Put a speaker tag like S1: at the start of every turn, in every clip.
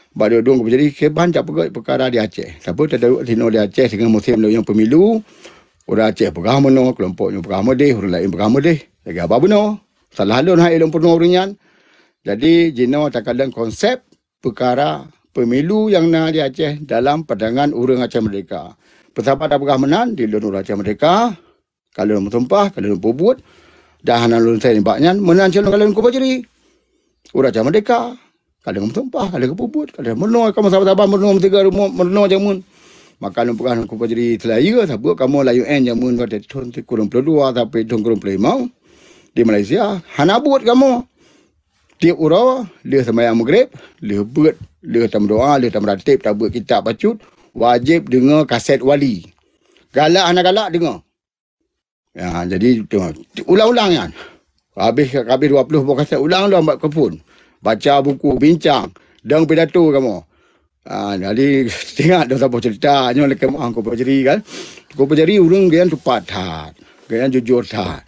S1: Balik dong jadi keban tak perkara di Aceh. Siapa tak tahu di Aceh dengan musim yang pemilu. Orang Aceh pegah mana, kelompoknya pegah medih, orang lain pegah medih. Lagi apa benar? Salah lun hai ilmu penuh ringan. Jadi jino takkan konsep perkara pemilu yang na di Aceh dalam pandangan orang Aceh Merdeka. Pertama tak pegah menan di lun orang Aceh Merdeka. Kalau lun tumpah, kalau lun pubut. Dah hanan lun saya nimbaknya menan calon kalau lun kupajeri. Orang Aceh Merdeka. Kalau tumpah, kalau kepuput, kalau menua kamu sahabat-sahabat menua tiga menua jamun. Maka lu bukan aku jadi telaya, tapi kamu layu jamun pada tahun 2022 sampai tahun 2025 di Malaysia. Hana buat kamu tiap orang dia sembahyang maghrib, dia buat, dia tam doa, dia tam ratib, tak buat kitab bacut, wajib dengar kaset wali. Galak anak galak dengar. Ya, jadi ulang-ulang kan. Habis 20 buah kaset ulang-ulang buat kepun. Baca buku, bincang, dan pidato kamu. Jadi tengok dah siapa cerita, nyo lek kemah ko pajeri kan. Ko pajeri ulung gian tepat hat. Gian jujur hat.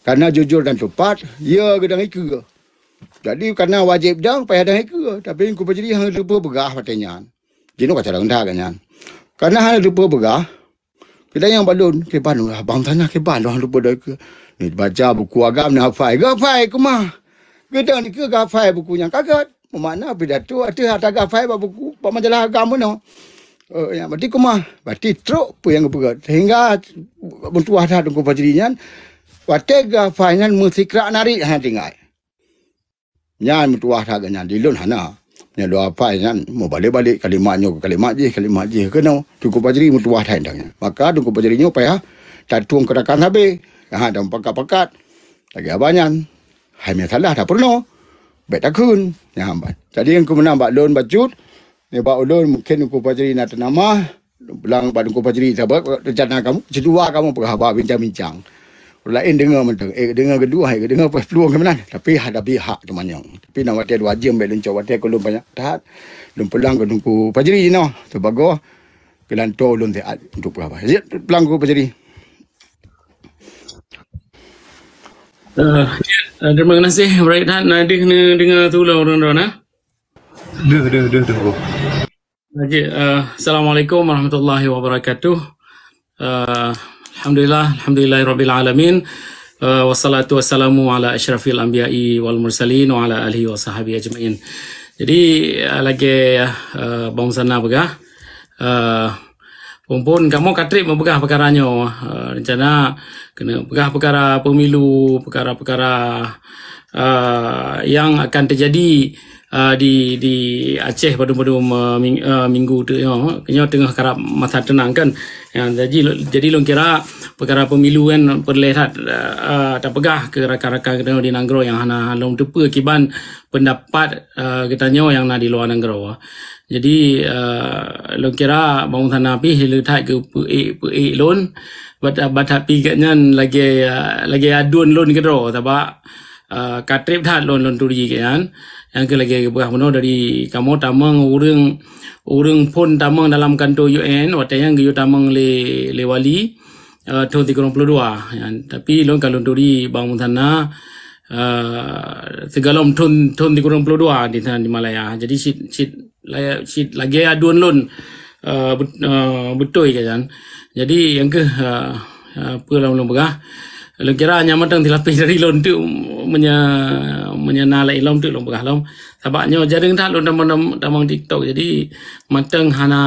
S1: Karena jujur dan tepat, ya gedang iku. Jadi karena wajib dah payah dah iku, tapi ko pajeri hang lupa begah patenya. Jino kacara rendah kan. Karena hang lupa begah, kita yang balun ke ban abang tanah ke ban hang lupa dah iku. Ni baca buku agam na hafai. Gafai kemah. Gedang ni ke gafai bukunya kaget. Mana pidato ada gafai buku majalah agama no. Ya berarti kumah. Berarti truk apa yang bergerak. Sehingga bentuk ada dengan pajerinya. Berarti gafainya mesti kerak narik tinggal. Nyan bentuk ada dengan dilun hana. Nya doa apa nyan mau balik-balik kalimatnya kalimat je kena dengan pajeri bentuk ada hendaknya. Maka dengan pajerinya payah tatuang kerakan habis. Dan pakat-pakat. Lagi abanyan. Hai salah tak pernah. Baik tak kun. Jadi yang aku menambah lon bacut. Ni bak ulun mungkin aku pajeri nak nama. Belang pada aku pajeri sahabat rencana kamu. Kedua kamu berhabar bincang-bincang. Lain dengar mentang. Dengar kedua. Dengar peluang ke mana. Tapi hadapi hak teman yang. Tapi nak watia dua jam. Baik luncur watia aku lun banyak tahat. Lun pelang ke aku pajeri je no. Sebagai kelantor lun teat untuk berhabar. Jadi pelang aku pajeri.
S2: Terima kasih Bright Han. Ada kena dengar tu lah orang-orang.
S3: Dia tunggu.
S2: Okay, Assalamualaikum warahmatullahi wabarakatuh. Alhamdulillahirabbil alamin. Wassalatu wassalamu ala asyrafil anbiya'i wal mursalin wa ala alihi wa sahbihi ajmain. Jadi lagi bangsa na begah. Pompon kamu katrip membegah perkaranya. Rencana kena begah perkara pemilu, perkara-perkara yang akan terjadi di Aceh pada minggu tu kena tengah karap masa tenang kan. Jadi long kira perkara pemilu kan perlihat tak pegah ke rakan-rakan kita di Nanggro yang hana long tepa kiban pendapat kitanya yang na di luar Nanggro. Jadi long kira bangun tanah pi hilutai ke pe lon bat pi katnya lagi aduan lon kedro tabak katrip dah lon turi kan yang ke lagi berah mono dari kamu tamang urang pun tamang dalam kantor UN watang yang geyu tamang le wali tahun 32 tapi lon kalau turi bangun tanah segalom tahun 32 di sana di Malaya. Jadi sit lagi aduan lon betul kan. Jadi yang ke apa lon begah lon kira hanya matang dilapis dari lon tu menyana lai lom tu lon begah lom sabaknya jaring dah lon damang TikTok. Jadi matang hana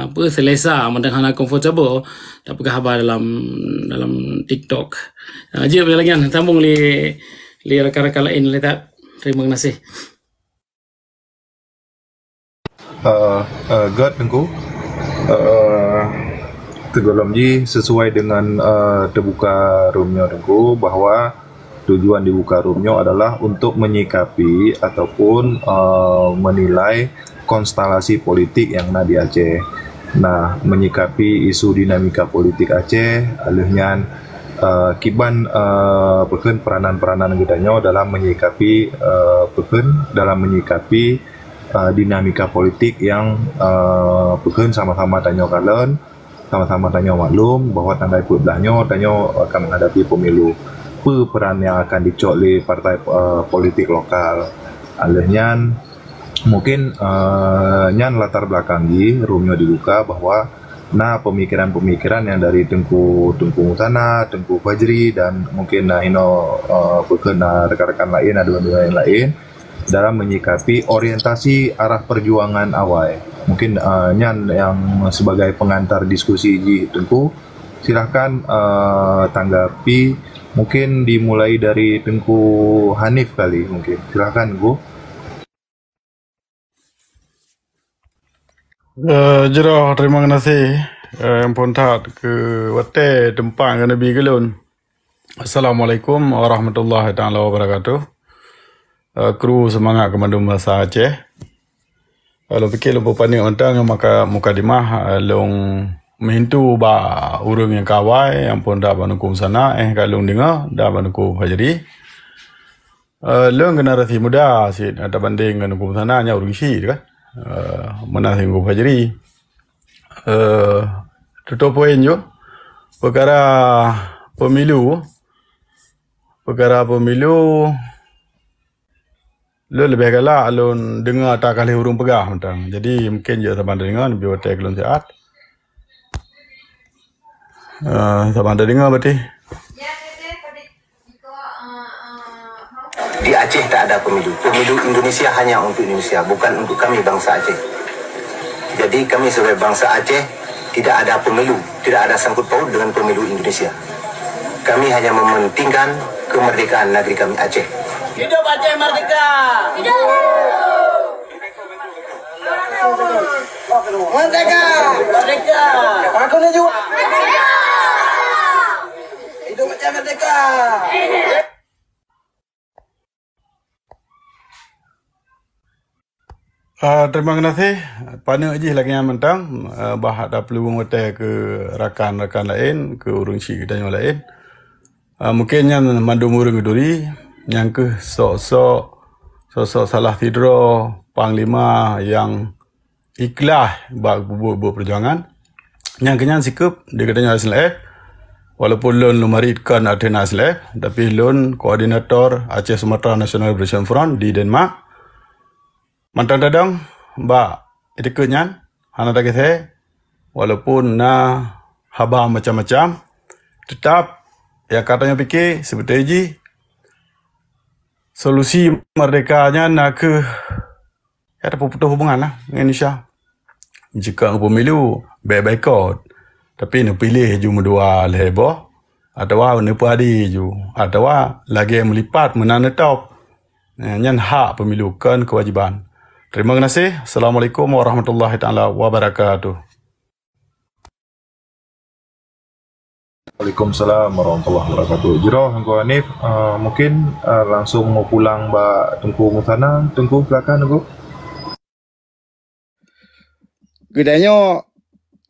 S2: apa selesa matang hana comfortable tak pegah habar dalam TikTok. Aje lagi kan sambung li rakan-rakan lain le tak. Terima kasih.
S3: God tengku tergolong ji sesuai dengan terbuka roomnya tengku bahwa tujuan dibuka roomnya adalah untuk menyikapi ataupun menilai konstelasi politik yang ada di Aceh. Nah, menyikapi isu dinamika politik Aceh, alihnya kiban pekan peranan-peranan kitanya dalam menyikapi dinamika politik yang pekan sama-sama tanya kalian, sama-sama tanya maklum bahwa tanggal belahnya tanya akan menghadapi pemilu. Peran yang akan dicok oleh partai politik lokal. Alihnya mungkin nyan latar belakang Romeo dibuka bahwa pemikiran-pemikiran yang dari Tengku Musana, Tengku Fajri dan mungkin rekan-rekan lain, ada lain dalam menyikapi orientasi arah perjuangan awal. Mungkin nyan yang sebagai pengantar diskusi di Tengku, silahkan tanggapi. Mungkin dimulai dari Tengku Hanif kali, mungkin silahkan Gu.
S4: Jero, terima kasih yang pontat ke wate tempang ke Nabi Gelun. Assalamualaikum warahmatullahi taala wabarakatuh. Kru semangat kemandung bahasa Aceh. Kalau fikir lupa panik ontang maka mukadimah long mintu ba urung yang kawai yang pun dah banukum sana kalau dengar dah banukum Fajri. Long generasi muda sih ada banding banukum sana nya urung isi kan. Mana singgung Fajri tutup poin jo perkara pemilu lo lebih galak alun dengar tak kali urung pegah mentang jadi mungkin je saban dengar lebih otak lun sehat saban dengar berarti
S5: di Aceh tak ada pemilu. Pemilu Indonesia hanya untuk Indonesia, bukan untuk kami bangsa Aceh. Jadi kami sebagai bangsa Aceh tidak ada pemilu, tidak ada sangkut paut dengan pemilu Indonesia. Kami hanya mementingkan kemerdekaan negeri kami Aceh.
S6: Hidup Aceh merdeka! Hidup! Merdeka! Merdeka! Aku nuju! Merdeka! Hidup Aceh merdeka!
S4: Terima kasih. Pana je lagi yang mentang bah ada peluang hotel ke rakan-rakan lain, ke urung syik dan yang lain. Mungkin yang mandum urung duri yang ke sok salah tidro panglima yang ikhlas bak buat perjuangan. Yang kenyan sikap dia katanya Aslef. Walaupun lon lumaritkan Athena Aslef, tapi lon koordinator Aceh Sumatera National Liberation Front di Denmark. Mantang dadang, mbak, itu kenyan, hana tak saya, walaupun haba macam-macam, tetap, ya katanya fikir, seperti solusi merdekanya nak ke, ada putus hubungan dengan Indonesia. Jika pemilu, baik-baik kot, tapi nak pilih cuma dua leheboh, atau nak padi ju, atau lagi melipat menanetop, yang hak pemilu kan kewajiban. Terima kasih. Assalamualaikum warahmatullahi taala wabarakatuh.
S3: Waalaikumsalam warahmatullahi wabarakatuh. Jiro, Tengku Hanif, mungkin langsung mau pulang Mbak Tengku Musana. Tengku, silakan Tengku.
S1: Kedanya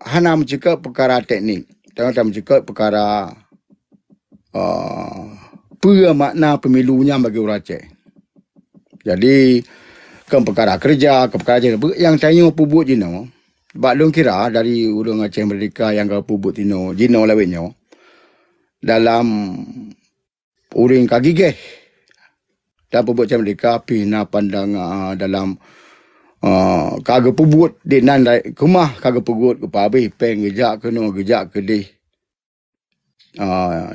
S1: hana mencakap perkara teknik. Jangan mencakap perkara apa makna pemilunya bagi orang Aceh. Jadi ke perkara kerja, ke perkara yang tanya pubut jino. Sebab long kira dari urang Aceh Merdeka yang ke pubut jino lawinnya dalam uring kagigeh dan pubut Aceh Merdeka pina pandang dalam kagak pubut di nan kemah kagak pubut ke pabe peng gejak ke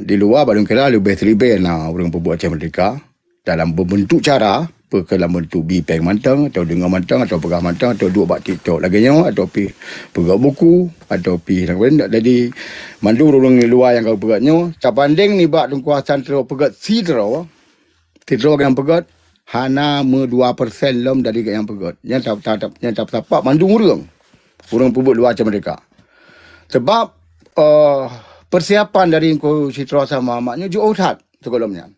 S1: di luar baru kira lebih terlibat urang pubut Aceh Merdeka dalam berbentuk cara dalam bentuk bipeng mantang atau dengar mantang atau pegah mantang atau dua bak TikTok lagi atau pegah buku atau jadi mandu orang luar yang kau pegatnya capandeng ni bak kuasaan terus pegat sidro yang pegat hana 2% lom dari yang pegat yang tak tapak mandu orang pubut luar Aceh Merdeka sebab persiapan dari kau sidro sama maknya jauh hat sebelumnya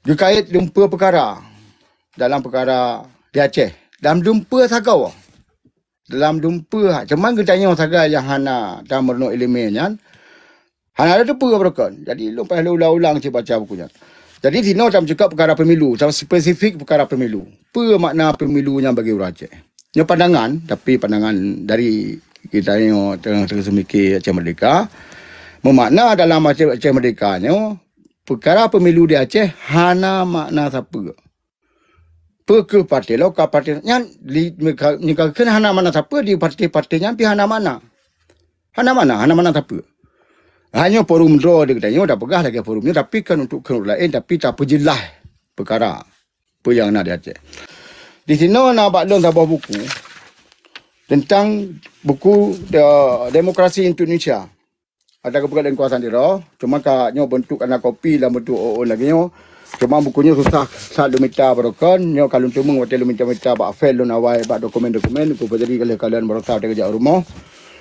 S1: dikait jumpa perkara dalam perkara di Aceh dalam jumpa sagau dalam jumpa cuman kita tanya saga yang hana dan merno elemennya hana ada tu berkan jadi lupa ulang-ulang saya baca bukunya jadi Tino dalam cakap perkara pemilu sama spesifik perkara pemilu apa makna pemilunya bagi orang Aceh ini pandangan tapi pandangan dari kita yang tengah semikir Aceh Merdeka memakna dalam Aceh Merdeka perkara pemilu di Aceh hana makna siapa Ke parti lokal parti yang ni kena hana mana siapa di parti-partinya pi hana mana siapa. Hanya forum draw dia katanya dah pegah lagi forumnya tapi kan untuk keluar lain tapi tak jelas perkara apa yang nak dia cek. Di sini nak baklon sebuah buku tentang buku Demokrasi Indonesia. Ada kebetulan kuasa dia, cuma kaknya bentuk anak kopi dalam bentuk lagi nyo. Cuma bukunya susah selalu minta berokon, nyo kalau cuma hotel minta bak file lon awal bak dokumen-dokumen ku jadi kalau kalian berokah ada kerja rumah.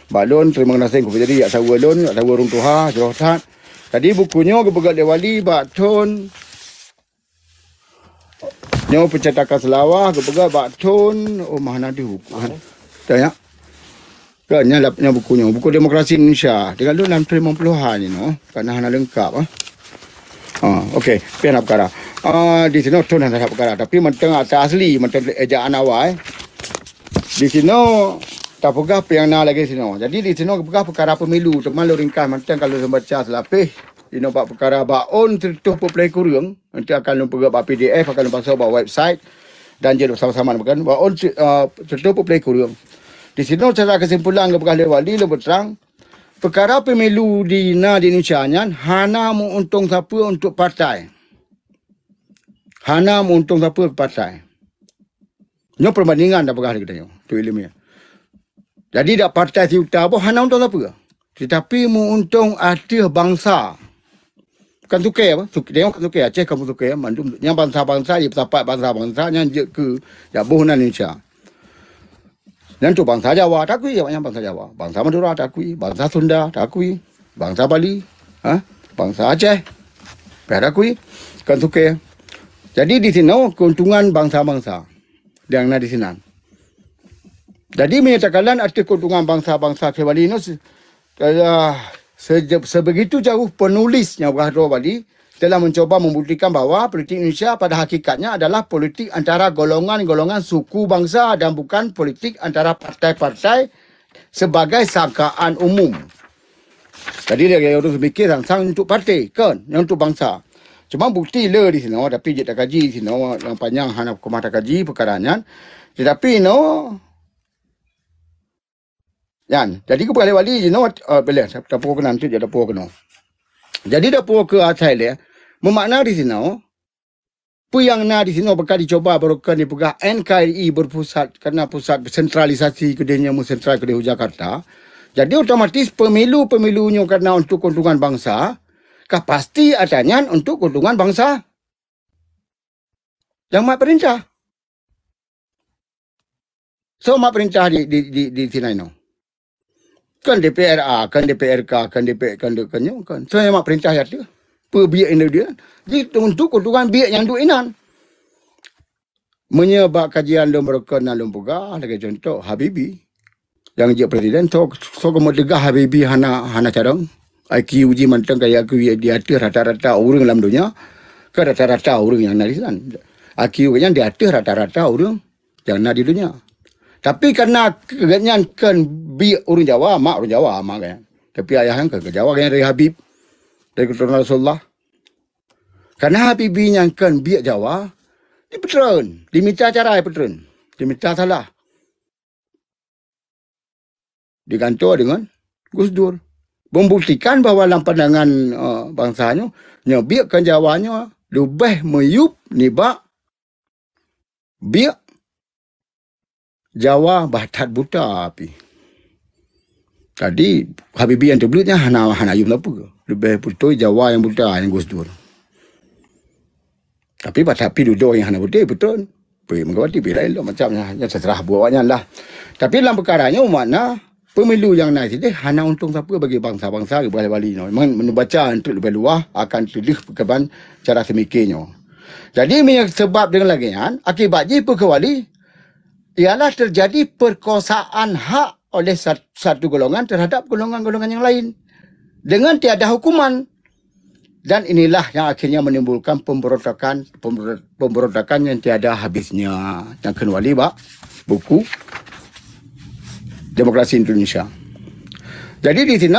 S1: Balon terima kasih ku jadi ya sawu lon, sawu urung tuha, jerohat. Tadi bukunya kebetulan wali bak ton nyo pencetakan selawah kebetulan bak ton mana di buku. Tanya. Kan nyalapnya bukunya, buku Demokrasi Indonesia. Dia kalau dalam 50-an ni kerana hana lengkap okey, pian perkara. Di sini tu nak perkara tapi mentang atas asli, mentang ejaan awal. Di sini tak pegah yang nak lagi sini. Jadi di sini pegah perkara pemilu, teman lu ringkas mentang kalau membaca selapis, ini bab perkara baon tertuh pelai kurang, nanti akan lu pegah bab PDF, akan lu pasal bab website dan jadi sama-sama bukan baon tertuh pelai kurang. Di sini secara kesimpulan kepada wali lu berterang perkara pemilu di Indonesia hana menguntung siapa untuk partai. Hana menguntung siapa partai. Nyo perbandingan dah perkara kita nyo. Tu ilmiah. Jadi dak partai siuta apa hana untung siapa. Tetapi menguntung arti bangsa. Kan tukar apa? Tengok tukar Aceh kamu tukar mandum yang bangsa-bangsa dia bersapat bangsa-bangsa yang je ke jauh Indonesia. Dan tu bangsa Jawa tak akui yang bangsa Jawa. Bangsa Madura tak akui. Bangsa Sunda tak akui. Bangsa Bali. Bangsa Aceh. Tak akui. Kan tukar. Jadi di sini keuntungan bangsa-bangsa. Yang ada di sini. Jadi menyatakan arti keuntungan bangsa-bangsa ke Bali ini sebegitu jauh penulisnya Bukadro Bali telah mencoba membuktikan bahawa politik Indonesia pada hakikatnya adalah politik antara golongan-golongan suku bangsa dan bukan politik antara partai-partai sebagai sangkaan umum. Tadi dia orang berfikir rangsang untuk partai kan, yang untuk bangsa. Cuma bukti le di sini, tapi dia tak kaji di sini, yang panjang hana kemah tak kaji perkaranya. Tetapi jadi kepada wali boleh dapur kena nanti dia dapur kena. Jadi dapur ke Thailand bermakna di sini, apa yang nak di sini bakal dicoba barukan dipegah NKRI berpusat kerana pusat sentralisasi kedainya sentral kedai Jakarta. Jadi otomatis pemilu-pemilunya kerana untuk keuntungan bangsa, kah pasti adanya untuk keuntungan bangsa. Yang mak perintah. So mak perintah di sini kan DPRA, kan DPRK, kan DPR, kan. So yang mak perintah ya tu. Biak ini dia. Jadi untuk keuntungan biak yang duk inan. Menyebab kajian lembaga dan lembaga, lagi contoh Habibie yang jadi presiden, so kemudian Habibie hana cadang. IQ uji mantang kaya IQ di atas rata-rata orang dalam dunia. Ke rata-rata orang yang nak di sana. IQ yang di atas rata-rata orang yang nak di dunia. Tapi kerana keganyan kan biak orang Jawa, mak orang Jawa, mak kan. Tapi ayah yang ke Jawa kan dari Habib. Dari keturunan Rasulullah. Karena Habibie yang kan biak Jawa, dia peteren. Dia minta cara dia peteren. Dia minta salah. Digantung dengan Gus Dur. Membuktikan bahawa dalam pandangan bangsanya, biakkan Jawanya lebih meyup nibak biak Jawa batat buta api. Tadi Habibie yang terbelutnya hana ayum apa. Lebih betul Jawa yang buta yang Gus Dur. Tapi duduk yang hana buta betul. Pergi mengawati bila macamnya yang seserah buatnya lah. Tapi dalam perkaranya makna pemilu yang naik ini hana untung siapa bagi bangsa-bangsa ke Bali. Memang membaca untuk lebih luas akan tulis perkembangan cara semikirnya. Jadi sebab dengan lagian akibatnya perkewali ialah terjadi perkosaan hak oleh satu golongan terhadap golongan-golongan yang lain dengan tiada hukuman. Dan inilah yang akhirnya menimbulkan pemberontakan yang tiada habisnya. Yang kedua buku Demokrasi Indonesia. Jadi di sini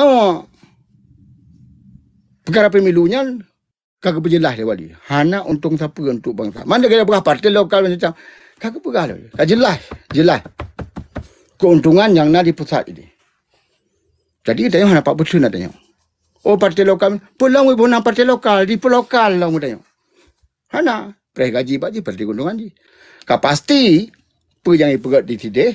S1: perkara pemilunya kagak berjelas dia wali. Hana untung siapa untuk bangsa. Mana kena berapa parti lokal macam kagak berah lah. Jelas. Keuntungan yang nak di pusat ini. Jadi kita tengok apa betul nak tengok. Oh parti lokal, pulang pun parti lokal di lokal lah mu tengok. Hana, perih gaji pak je parti keuntungan je. Kau pasti apa yang dipegat di tideh,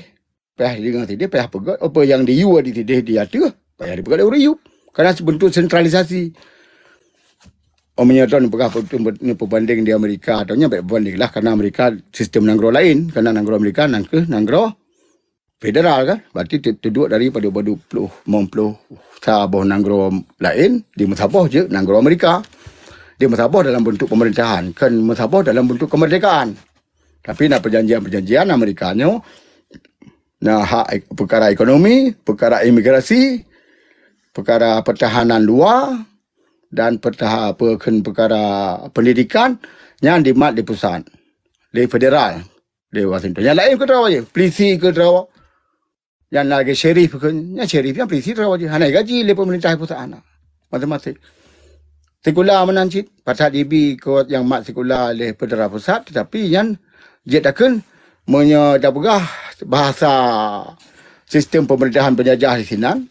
S1: perih dengan tideh, perih pegat. Apa yang di you di tideh di hati, perih dipegat dari you. Karena sebentuk sentralisasi. Menyatakan perbanding di Amerika atau berbanding lah karena Amerika sistem nanggro lain, karena nanggro Amerika nanggro federal kan, berarti duduk daripada 20 sabah nanggro lain di musabah je nanggro Amerika, di musabah dalam bentuk pemerintahan, kan musabah dalam bentuk kemerdekaan, tapi nak perjanjian Amerikanya nah hak perkara ekonomi, perkara imigrasi, perkara pertahanan luar dan perkara pendidikan yang dimat di pusat, di federal, di Washington. Yang lain ke terawak je, polisi ke terawak. Yang lagi sheriff ke, yang sheriff yang polisi terawak je. Hanai gaji oleh pemerintah pusat anak. Masing-masing. Sekular menancit, pasal DB ke yang mat sekular oleh federal pusat, tetapi yang dia takkan menyedabgah bahasa sistem pemerintahan penjajah di sini.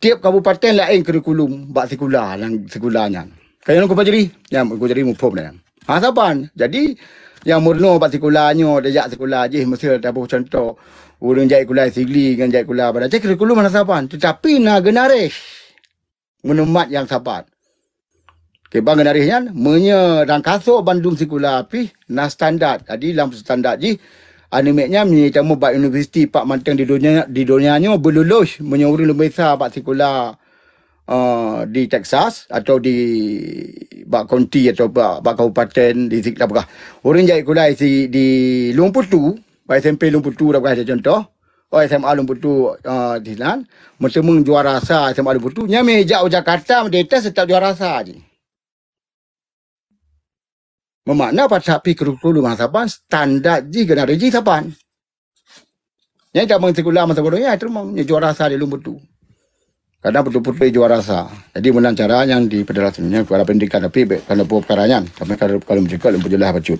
S1: Tiap kabupaten lain kurikulum bak sekularnya. Kaya nak jadi, yang aku jadi mupom dah. Saban. Jadi yang murno bak sekularnya, dejak sekular je mesti ada contoh urang jai kulai sigli dengan jai kulai pada cek kurikulum mana saban. Tetapi na genaris menemat yang saban. Kebang genarisnya menyerangkaso Bandung sekular api na standar. Jadi dalam standar je animenya menyitamu bak universiti pak manteng di dunianya berlulus menyuruh lebih besar bak sekular di Texas atau di bak county atau bak kabupaten di Ziklah. Orang jai kulai di Lumputu, bak SMP Lumputu dah ada contoh. SMA Lumputu di sana, bertemu juara rasa SMA Lumputu, nya meja Jakarta mendeta setiap juara rasa je. Memakna pada api kurikulum saban standar ji kena reji saban. Yang tak mengsekolah masa bodohnya itu memang juara rasa di Lumputu. Kadang betul-betul juara rasa. Jadi menang cara yang di federasinya kepada pendidikan tapi kerana perkaranya sampai kalau mereka lebih jelas bacut.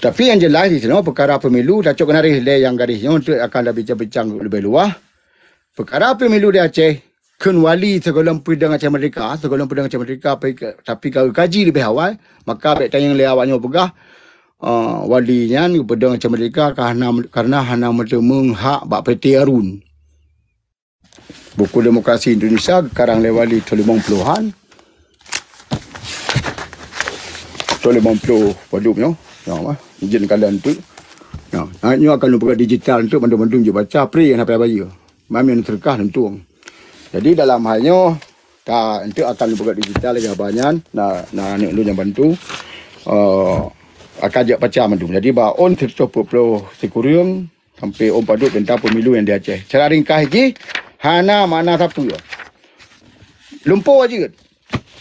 S1: Tapi yang jelas di sini perkara pemilu dah cukup garis yang garisnya untuk akan lebih bincang lebih luas. Perkara pemilu di Aceh kun wali segala pedang Aceh Merdeka, tapi kalau kaji lebih awal, maka baik tanya yang awalnya pegah walinya pedang Aceh Merdeka karena hana bertemu hak bak peti Arun. Buku Demokrasi Indonesia karang lewali 50-an. 50 padupnya. Ya, izin kalian tu. Ya, hanya akan buka digital untuk bantu-bantu je baca pre yang apa baju. Mami yang terkah tentu. Jadi dalam halnya itu akan buka digital lagi banyak. Nah anak lu yang bantu akan ajak baca mandu. Jadi ba on 30% sekurium sampai on padut tentang pemilu yang di Aceh. Cara ringkas lagi hana mana satu ya. Lumpur aja.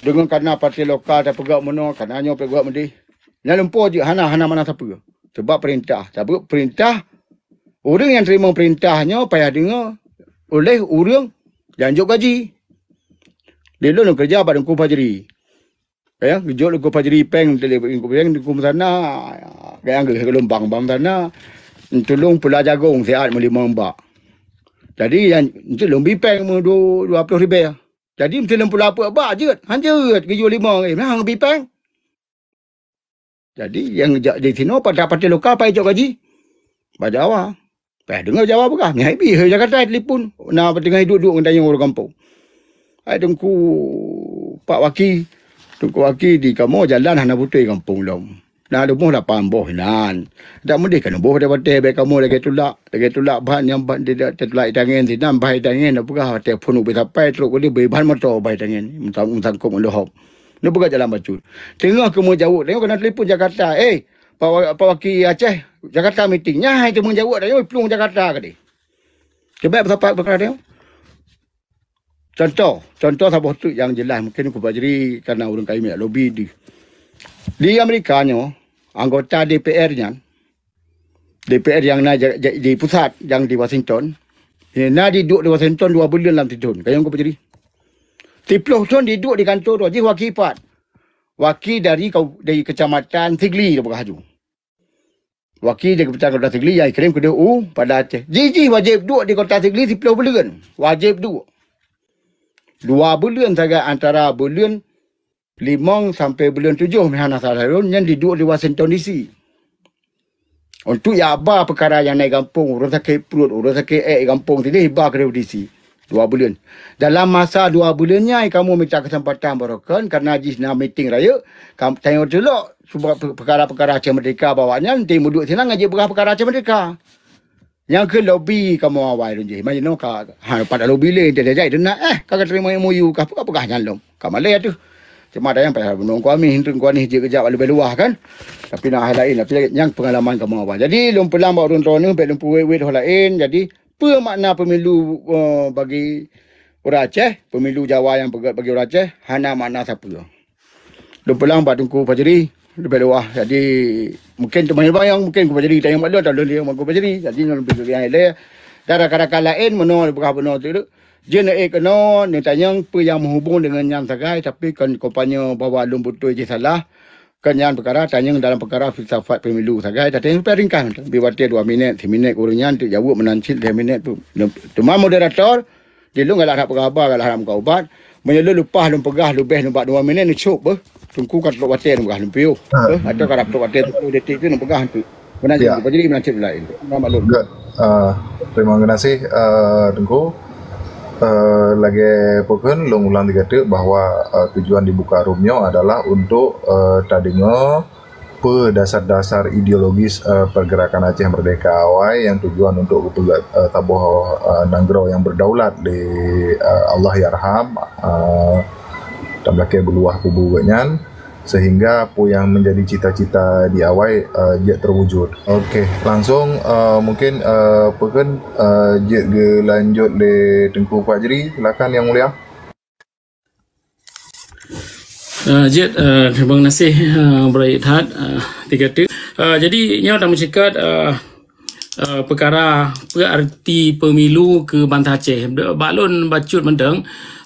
S1: Dengan karena parti lokal tak pegak mana, karena hanya pegak mendih. Yang lumpur aja hana mana satu ya. Sebab perintah. Sebab perintah orang yang terima perintahnya payah dengar oleh orang janjuk gaji. Dia nak kerja pada Engku Fajri. Ya, kerja Engku Fajri peng Engku sana. Yang ke gelombang bang sana. Tolong Pulau Jagung sihat melima mbak. Jadi yang itu lebih peng 20 ribu. Jadi mesti Pulau apa bak je. Hanjut kerja 5 hang lebih peng. Jadi yang di sini pada parti lokal payah jok gaji. Pada awal. Payah dengar jawab apa? Ni happy Jakarta telefon. Nak tengah hidup-hidup dengan tanya orang kampung. Hai tengku Pak Waki. Tengku Waki di kamu jalan hana putih kampung lom. Nah ada boh 8 boh nan. Tak mendih kan boh pada baik kamu lagi tulak bahan yang tidak tertulak tangan sinan bahan tangan apakah telefon ubah sampai terus boleh bahan motor bahan tangan. Mentangkap mendohop. Ni bukan jalan bacul. Tengah kamu jauh. Tengok kena telefon Jakarta. Pak Waki Aceh. Jakarta meetingnya. Itu menjawab. Tengok pelung Jakarta ke dia. Sebab apa perkara dia? Contoh sabah tu yang jelas. Mungkin aku bajari kerana orang kami nak lobby di Amerika ni. Anggota DPR-nya. DPR yang nak di pusat. Yang di Washington. Nak duduk di Washington 2 bulan dalam tahun. Kaya aku bajari. 10 tahun duduk di kantor tu. Jadi wakipat. wakil dari kecamatan Tigli Lepagah Haju. Wakil dari kecamatan Tigli yang kirim ke DU pada Aceh. Jiji wajib duduk di kota Tigli 10 bulan. Wajib duduk. 2 bulan saja antara bulan 5 sampai bulan 7 Mihana Sarharun yang duduk di Washington DC. Untuk ya apa perkara yang naik kampung, orang sakit perut, orang sakit kampung sini, hibah ke DC. 2 bulan. Dalam masa 2 bulannya, kamu minta kesempatan berokon kerana Haji nak meeting raya. Kamu tengok dulu sebab perkara-perkara Aceh Merdeka bawanya, nanti muduk sini ngaji perkara Aceh Merdeka. Yang ke lobby kamu awal je. Macam no pada lobby le dia jadi nak kagak terima MOU apa nyalom. Kamu le tu. Cuma ada yang payah menunggu kami hintun kami je kejap lebih luah kan. Tapi nak hal lain tapi yang pengalaman kamu awal. Jadi lumpulan bawa orang ni lumpu wet hal lain. Jadi apa makna pemilu bagi orang Aceh, pemilu Jawa yang bagi orang Aceh, hana makna siapa. Lumpulan bawa tungku Fajri lebih luah. Jadi mungkin teman yang mungkin ku Fajri tanya malu atau dia ku Fajri. Jadi lebih yang lain. Darah-darah lain menol berapa tu. Jenak kena ni tanya apa yang menghubung dengan yang sagai tapi kan kompanya bawa lum betul je salah kan yang perkara tanya dalam perkara filsafat pemilu sagai tapi yang ringkas biwati 2 minit 3 minit urunnya tu jawab menancit 2 minit tu cuma moderator dia lu galak nak berkhabar galak nak ubat menyelu lupa lum pegah lebih nampak 2 minit ni cukup tunggu kat tok watir pegah lumpiu atau kat tok watir tu detik tu nak pegah tu menancit jadi menancit lain maklum
S3: terima kasih Tengku. Lagi pokon long ulang dikata bahwa tujuan dibuka Rumio adalah untuk tadinga dasar-dasar ideologis pergerakan Aceh Merdeka awai yang tujuan untuk tabuh Nanggro yang berdaulat di Allah Yarham tablake beluah kubunya sehingga apa yang menjadi cita-cita di awal dia terwujud. Okey, langsung mungkin pekan dia lanjut di Tengku Fajri, silakan Yang Mulia.
S2: Jet, terima kasih Beraihat tiga jadi nyawa dah mencekat perkara arti pemilu ke Bantah Aceh. Balon bacut mendeng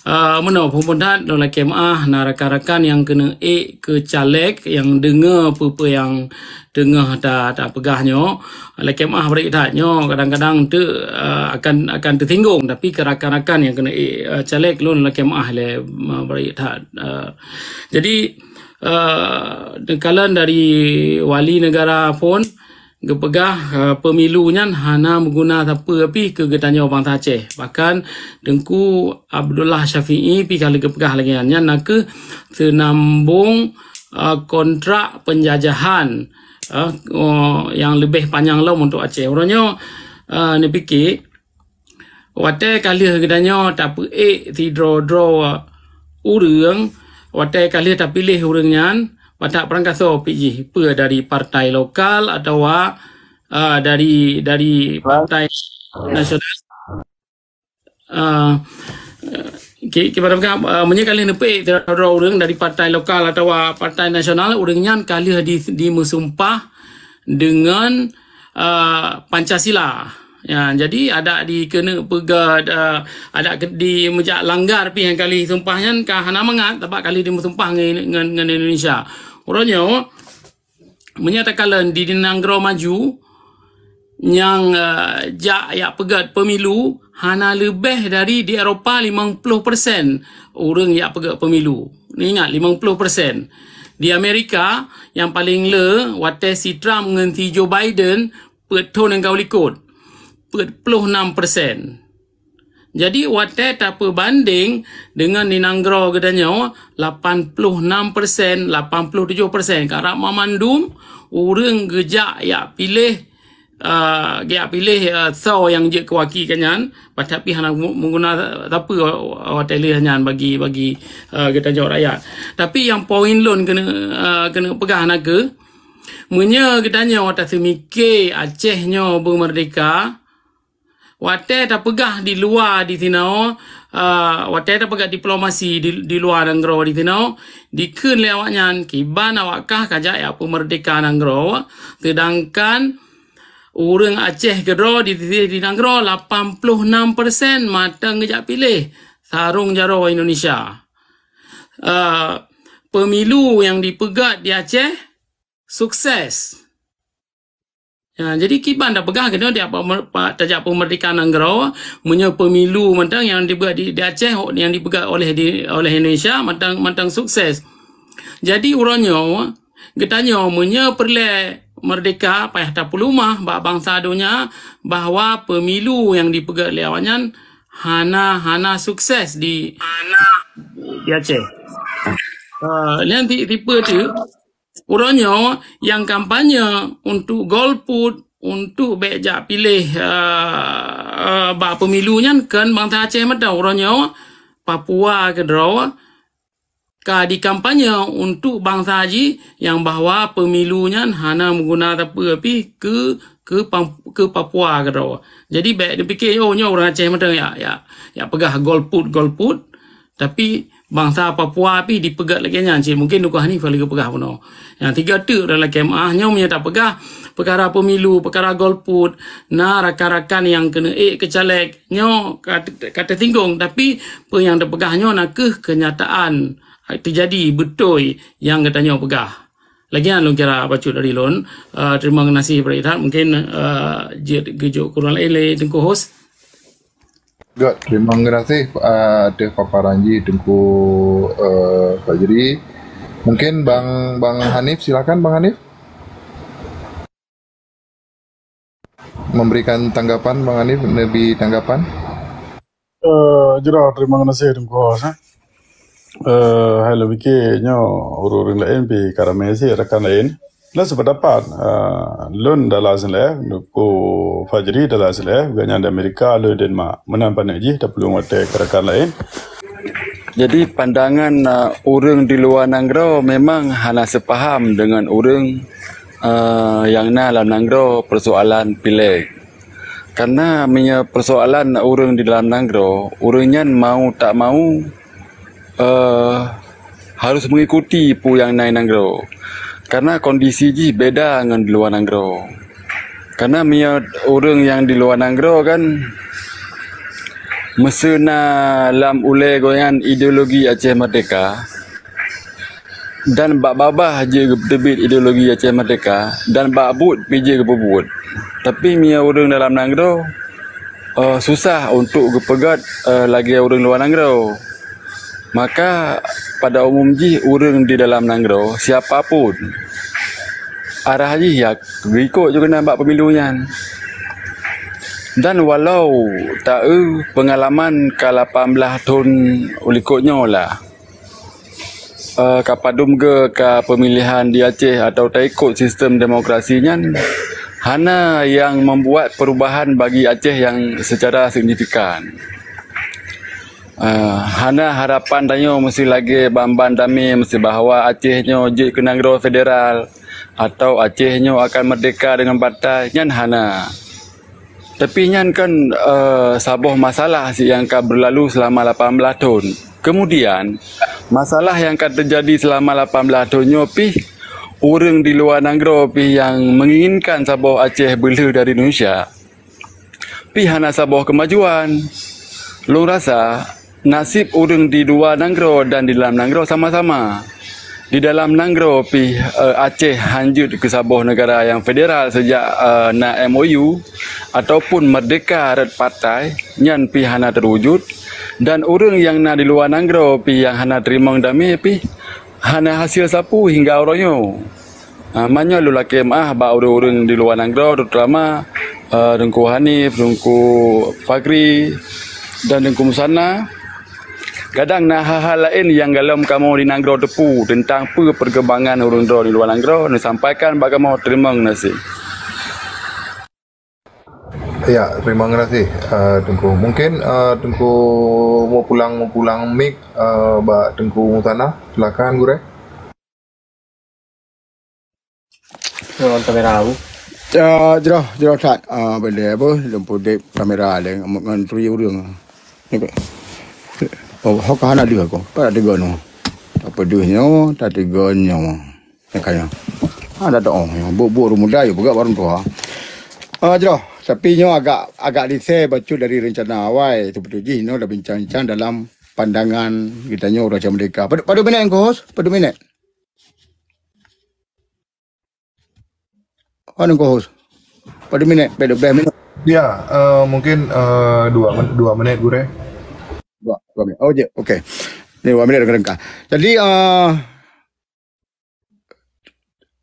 S2: mana pemuda dalam kemah na rakan-rakan yang kena ke caleg yang dengar apa yang dengar tak pegahnya la kemah beritanya kadang-kadang tu akan tertinggung tapi ke rakan-rakan yang kena caleg lun la kemah le beritat jadi dekalan dari wali negara pun gepegah pemilunya hana mengguna apa api ke getanya Bantah Aceh bahkan Tengku Abdullah Syafi'i pi kali gepegah lagi nya nak ke senambung kontrak penjajahan yang lebih panjang lah untuk Aceh orangnya ni fikir wate kali getanya tak ti draw urang wate kali tak pilih urangnya Watak perangkaso PJ apa dari partai lokal atau dari partai nasional kita menyekali nepe orang dari partai lokal atau partai nasional orangnya kali di musumpah dengan Pancasila. Ya, jadi ada di kena pegad ada di mejak langgar pi yang kali sumpahnya hana mengat tapi kali di sumpah dengan Indonesia. Orangnya menyatakan di Nanggro maju yang ya pegad pemilu hana lebih dari di Eropah 50% orang yang pegad pemilu. Ni ingat 50%. Di Amerika yang paling le wate si Trump dengan si Joe Biden peton yang kau likut 46%. Jadi wate tak berbanding dengan di Nanggro gedanya 86%, 87%. Karena memandum orang gejak ya pilih so yang je kewakilannya tapi hanya menggunakan apa hotelnya bagi gedanya rakyat. Tapi yang poin lon kena pegang naga munya gedanya wate semikir Acehnya bermerdeka wate tak pegah di luar di sini wate tak pegah diplomasi di luar Nanggro di sini dikun lewatnya kiban awakkah kajak ya pemerdeka Nanggro sedangkan orang Aceh kedro di Nanggro 86% matang kejak pilih sarung jaro Indonesia pemilu yang dipegat di Aceh sukses. Ya, jadi kiban dah pegah kena dia tajak pemerdekaan negara punya pemilu mentang yang dipegat di Aceh yang dipegat oleh Indonesia mentang sukses. Jadi urangnya getanya punya perle merdeka payah tak pelumah bangsa dunia bahawa pemilu yang dipegat oleh awanyan hana sukses di Aceh. Nanti tipe tu urangnya yang kampanye untuk golput untuk bejak pilih pemilunya kan bangsa Aceh mata urangnya Papua ke draw ka di kampanye untuk bangsa Haji yang bahawa pemilunya hana menggunakan tapi ke Papua ke draw. Jadi baik dia fikir orang Aceh mata ya pegah golput tapi bangsa Papua api dipegat lagi nya mungkin duka ni lagi pegah puno. Yang tiga tu dalam kemah nya punya tak pegah perkara pemilu, perkara golput, rakan-rakan yang kena kecalek nyo kata tinggung tapi yang terpegahnya nak kenyataan terjadi betul yang katanya pegah. Lagian lu kira baca dari lon. Terima kasih berita mungkin gejuk kurang lain tengku host.
S3: Good. Terima kasih atas paparan Tengku Fajri. Mungkin Bang Hanif, silakan Bang Hanif. Memberikan tanggapan Bang Hanif, lebih tanggapan.
S4: Jero terima kasih Tengku host. Hello bikinnya orang lain pi karamesi rakan lain. Lah sependapat lon dalam sele nuku Fajri dalam sele ganya di Amerika lo Denmark menampan aja tak perlu mate rakan lain.
S7: Jadi pandangan orang di luar negara memang hanya sepaham dengan orang yang dalam negara persoalan pilih. Karena persoalan orang di dalam negara, orangnya mau tak mau harus mengikuti pu yang naik negara. Karena kondisi ji beda dengan di luar negara. Karena orang yang di luar negara kan mesena lam ule goyan ideologi Aceh Merdeka dan babah je debit ideologi Aceh Merdeka dan babut pije ke bubut. Tapi orang dalam negara susah untuk pegat lagi orang luar negara. Maka pada umum ji orang di dalam negara siapapun arah ji ya ikut juga nampak pemilunya. Dan walau tak pengalaman ke 18 tahun ulikutnya lah kapadum ke pemilihan di Aceh atau tak ikut sistem demokrasinya hana yang membuat perubahan bagi Aceh yang secara signifikan. Hana harapan tanya mesti lagi bamban dami mesti bahawa Acehnya je ke negara federal atau Acehnya akan merdeka dengan partai nyan hana. Tapi nyan kan sabuh masalah yang akan berlalu selama 18 tahun. Kemudian masalah yang akan terjadi selama 18 tahunnya pi orang di luar negara pi yang menginginkan sabuh Aceh bela dari Indonesia. Pi hana sabuh kemajuan. Lu rasa nasib orang di luar negara dan di dalam negara sama-sama. Di dalam negara Aceh hanjut ke sabuh negara yang federal sejak nak MOU ataupun merdeka red partai nyan hana terwujud dan orang yang nak di luar negara yang hana terima dami hana hasil sapu hingga orangnya. Manya lu laki ba orang-orang di luar negara terutama Tengku Hanif, Tengku Fajri dan Tengku Musana. Kadang nah hal-hal lain yang dalam kamu di negara tepu tentang perkembangan orang di luar negara disampaikan bagaimana terima kasih.
S3: Ya, terima kasih Tengku. Mungkin Tengku mau pulang mic Mbak Tengku Musana. Silakan Gure.
S8: Kamera aku.
S1: Jero tak benda apa lempu dek kamera le ngan tui urang. Oh, hok hana dia ko. Pada tiga no. Apa duhnya, tak tiga nyo. Kaya. Ada dong, bu muda yo buka warung tua. Jero, tapi nyo agak dise bacu dari rencana awal itu betul ji no dah bincang-bincang dalam pandangan kita nyo Raja Merdeka. Pada minit yang host, pada minit. Mana host? Pada minit, pada minit.
S3: Ya, mungkin 2 menit Gure.
S1: 2 menit. Oh, je. Okey. Ni 2 minit dah ringkas. Jadi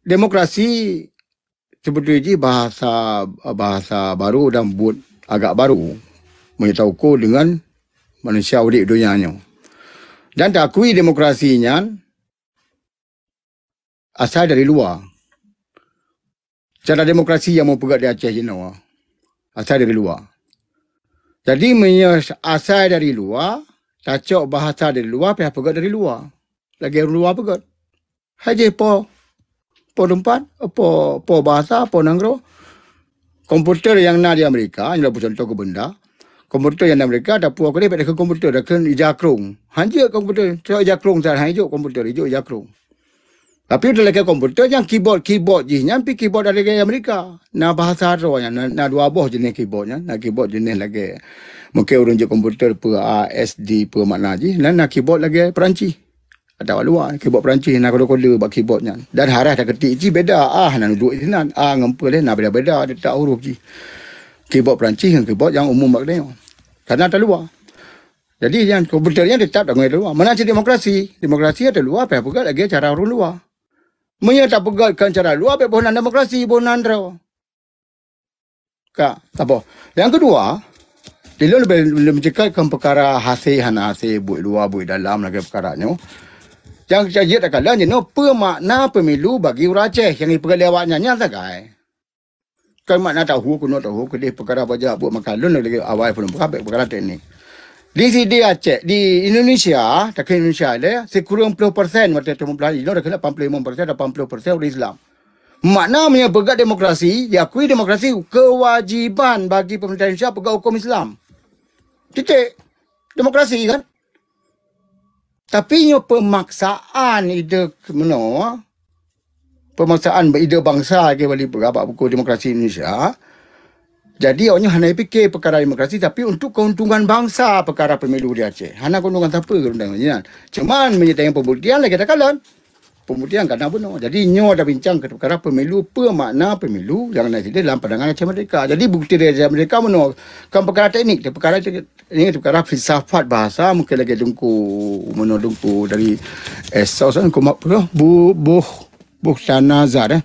S1: demokrasi sebetulnya bahasa baru dan buat agak baru menyatakan dengan manusia urip dunianya. Dan diakui demokrasinya asal dari luar. Cara demokrasi yang mau pegat di Aceh je asal dari luar. Jadi asal dari luar, tacok bahasa dari luar, pihak pegat dari luar. Lagi orang luar pegat. Haji po tempat, po bahasa, po nanggro. Komputer yang nak di Amerika, ini adalah contoh ke benda. Komputer yang di Amerika, dah puak dia pada ke komputer, dah ke ijakrung. Hanya komputer, so ijakrung, saya hijau komputer, hijau ijakrung. Tapi udah lagi komputer yang keyboard je, nyampi keyboard dari Amerika. Nah bahasa rohnya, nah 2 buah jenis keyboardnya, nah keyboard jenis lagi. Mungkin orang je komputer per ASD per makna je, nah keyboard lagi Perancis. Ada luar keyboard Perancis, nah kode-kode bak keyboardnya. Dan harah dah ketik je beda, nak duduk di sana, ngempel dia, nah beda-beda, dia tak huruf je. Keyboard Perancis dengan keyboard yang umum bak dia. Karena ada luar. Jadi yang komputernya tetap dengan luar. Mana demokrasi? Demokrasi ada luar, apa pegat lagi cara orang luar. Mereka tak pegatkan cara luar, apa bohongan demokrasi, bohongan raw. Kak, apa? Yang kedua, dia lebih mencekatkan perkara hasil, hana hasil, buat luar, buat dalam lagi perkaranya. Yang saya tak kalah, apa makna pemilu bagi orang Aceh yang dipegat lewatnya, nyata kai. Kan makna tahu, kuno tahu, kedih perkara baca buat makalun lagi awal pun perkara teknik. Di sini Aceh, di Indonesia, tak ke Indonesia ada, sekurang 10% waktu itu mempelajari, dah kena 85%, 80% orang Islam. Maknanya pegat demokrasi, diakui demokrasi kewajiban bagi pemerintah Indonesia pegat hukum Islam. Titik. Demokrasi kan? Tapi pemaksaan ide mana? Pemaksaan ide bangsa ke balik pegat buku demokrasi Indonesia. Jadi orangnya hanya fikir perkara demokrasi tapi untuk keuntungan bangsa perkara pemilu di Aceh. Hanya keuntungan siapa keuntungan. Cuman menyertai pembuktian lagi tak kalah. Pembuktian kadang benar. Jadi nyo ada bincang ke perkara pemilu, apa makna pemilu yang nanti dalam pandangan Aceh Merdeka. Jadi bukti dari Aceh Merdeka benar. Kan perkara teknik, perkara ini perkara filsafat bahasa mungkin lagi dungku dari esos kan Tanazar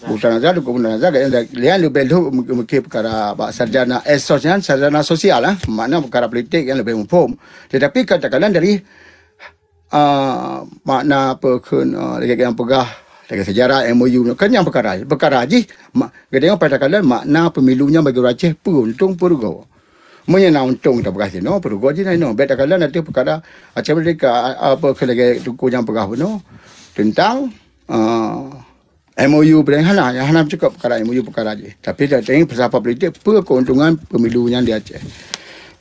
S1: Bukan nazar, bukan nazar. Lihat lebih mungkin perkara sarjana esosnya, sarjana sosial mana perkara politik yang lebih umum. Tetapi katakanlah dari makna lagi yang pegah lagi sejarah MOU kan yang perkara je. Kita katakanlah makna pemilunya bagi orang Aceh untung perugo. Menyena untung kita berkasih perugo je katakanlah nanti perkara Aceh Merdeka apa lagi tuku yang pegah tentang MOU yang hana cakap perkara MOU perkara je. Tapi tak tengok filsafat politik keuntungan pemilunya di Aceh.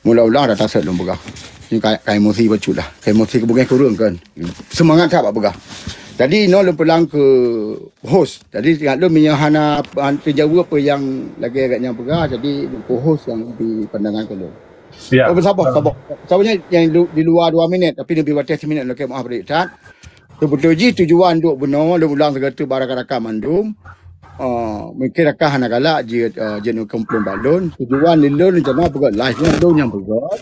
S1: Mula-mula dah tasat belum pegah. Ini kayak emosi bacu lah. Emosi kebukan kurang kan. Semangat tak pegah. Jadi belum pulang ke host. Jadi lu menyahana terjawab apa yang lagi agaknya pegah. Jadi ke host yang di pandangan ke lu. Ya. Sabar. Sabarnya yang di luar 2 minit tapi lebih batas 1 minit okey maaf dik tak. Betul-betul tujuan duk benar lu ulang segala barak-barak mandum. Mungkin rakah nak galak jenuh kumpulan balon. Tujuan lilun macam pegat live yang pegat.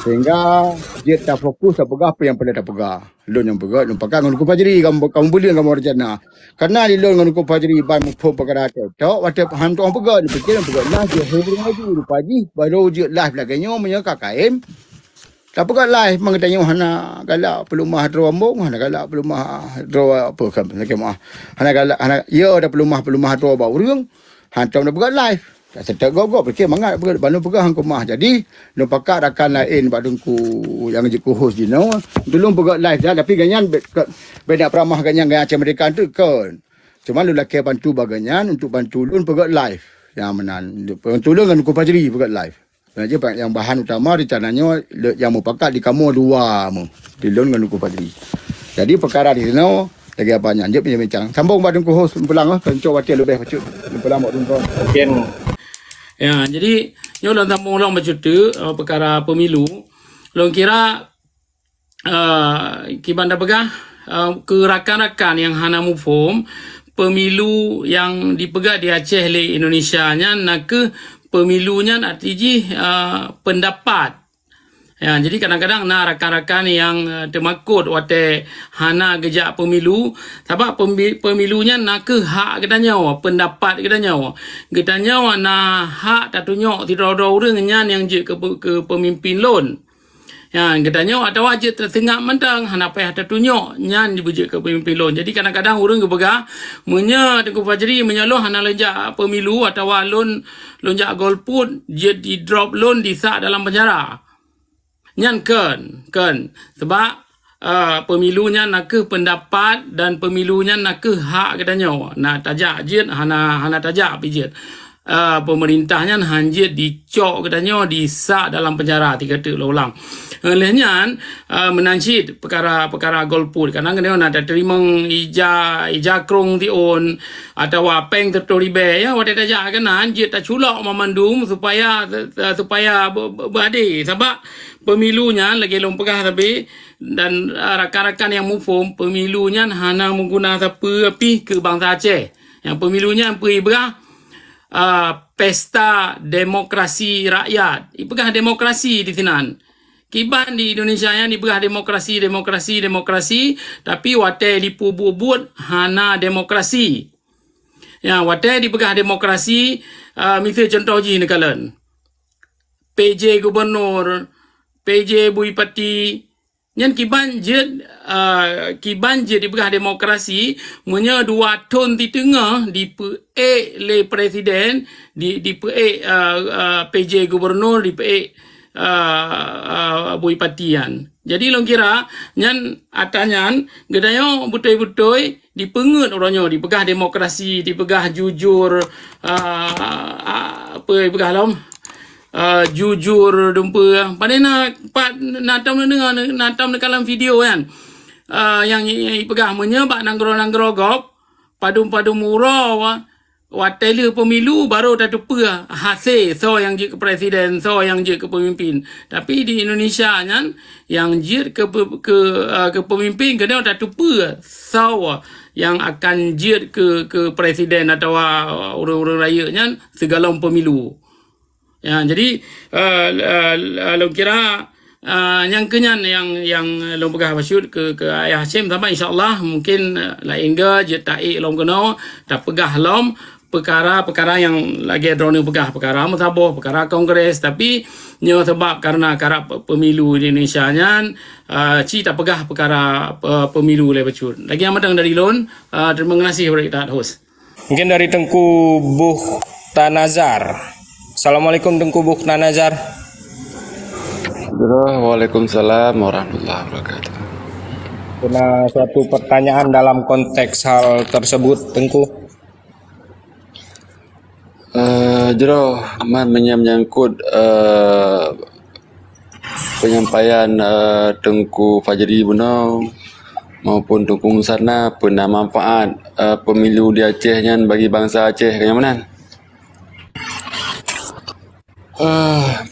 S1: Sehingga dia tak fokus tak pegat apa yang pernah tak pegat. Lilun yang pegat, lu pakai nganu kupajri kamu boleh kamu rencana. Karena lilun nganu kupajri ban mufo perkara tok waktu hantu orang pegat, fikir yang pegat lah dia hebring lagi rupaji baru je live laganya menyaka kaim. Tak pegat live mengatanya hana galak pelumah draw ambung, hana galak pelumah draw apa kan lagi mah. Hana galak hana ya ada pelumah draw bau urang. Hantam dah pegat live. Tak setak gogok fikir mangat pegat balon pegat hang kumah. Jadi nu pakak rakan lain badungku yang je host je dulu pegat live dah tapi ganyan beda peramah ganyan Aceh Merdeka tu kan. Cuma lu laki bantu baganyan untuk bantu lun pegat live. Yang menan bantu lun dengan ku pajri pegat live. Yang bahan utama rencananya yang mau pakai di kamu 2 mu. Di loan dengan kupatri. Jadi perkara di sana lagi apa banyak je bincang. Sambung badung ku host pulang kencok waktu lebih bacut. Pulang mak dun.
S2: Mungkin ya, jadi nyo lang sambung ulang bacut tu perkara pemilu. Long kira kiban dah pegah ke rakan-rakan yang hana mufhum pemilu yang dipegang di Aceh le Indonesia nya nak ke pemilunya nak tiji pendapat. Ya, jadi kadang-kadang nak rakan-rakan yang termakut wate hana gejak pemilu, sebab pemilunya nak ke hak kita nyawa, pendapat kita nyawa. Kita nyawa na hak tak tunjuk tidak ada orang yang je ke pemimpin lon. Ya, kita nyawa ada wajib tertengah mentang hana payah tertunjuk nyan dibujuk ke pemimpin lon. Jadi kadang-kadang orang kepegah menya Tengku Fajri menyaloh hana lejak pemilu atau lon lonjak golput je di drop lon disak dalam penjara. Nyan kan sebab pemilunya nak ke pendapat dan pemilunya nak ke hak kita nyawa nak tajak jit hana tajak pijit pemerintahnya hanjit dicok kita nyawa disak dalam penjara 3 tahun ulang olehnya menancit perkara golput kadang kadang nak terima ija krong ti on atau apeng tertoribe ya wate tajak kan hanjit tak culak memandum supaya berade sebab pemilunya lagi lompegah tapi dan rakan-rakan yang mufum pemilunya hana menggunakan api ke bangsa Aceh yang pemilunya pergi berah pesta demokrasi rakyat ipegah demokrasi di sinan kiban di Indonesia yang dipegah demokrasi tapi wate dipubut hana demokrasi ya wate dipegah demokrasi misal contoh ji nekalan PJ gubernur PJ Bupati nyan kiban je dipegah demokrasi munya 2 tahun di tengah di le presiden di PJ gubernur di Bupatian. Jadi long kira nyan atanyan gedayo betul-betul dipengut orangnya dipegah demokrasi dipegah jujur pegah lom jujur dumpa pada natam dalam video kan yang pegah menyebab nanggro-nanggro padum murah watele pemilu baru dah tupa hasil so yang je ke presiden so yang je ke pemimpin tapi di Indonesia kan yang je ke pemimpin kena dah tupa so yang akan je ke presiden atau orang-orang raya kan segala pemilu. Ya, jadi lo kira yang kenyan yang lo pegah basyut ke ayah Hashim sampai insyaallah mungkin lain ke je taik lom kena tak pegah lom perkara yang lagi drone pegah perkara musabah perkara kongres tapi nyo sebab karena pemilu di Indonesia nya ci tak pegah perkara pemilu le basyut lagi yang matang dari lon terima kasih kepada kita host
S8: mungkin dari Tengku Buh Tanazar. Assalamualaikum Tengku Buh Tanazar.
S7: Waalaikumsalam warahmatullahi wabarakatuh.
S8: Kena suatu pertanyaan dalam konteks hal tersebut Tengku.
S7: Menyangkut penyampaian Tengku Fajri Bunau maupun Tengku Musarna pernah manfaat pemilu di Aceh nyan bagi bangsa Aceh kenyamanan.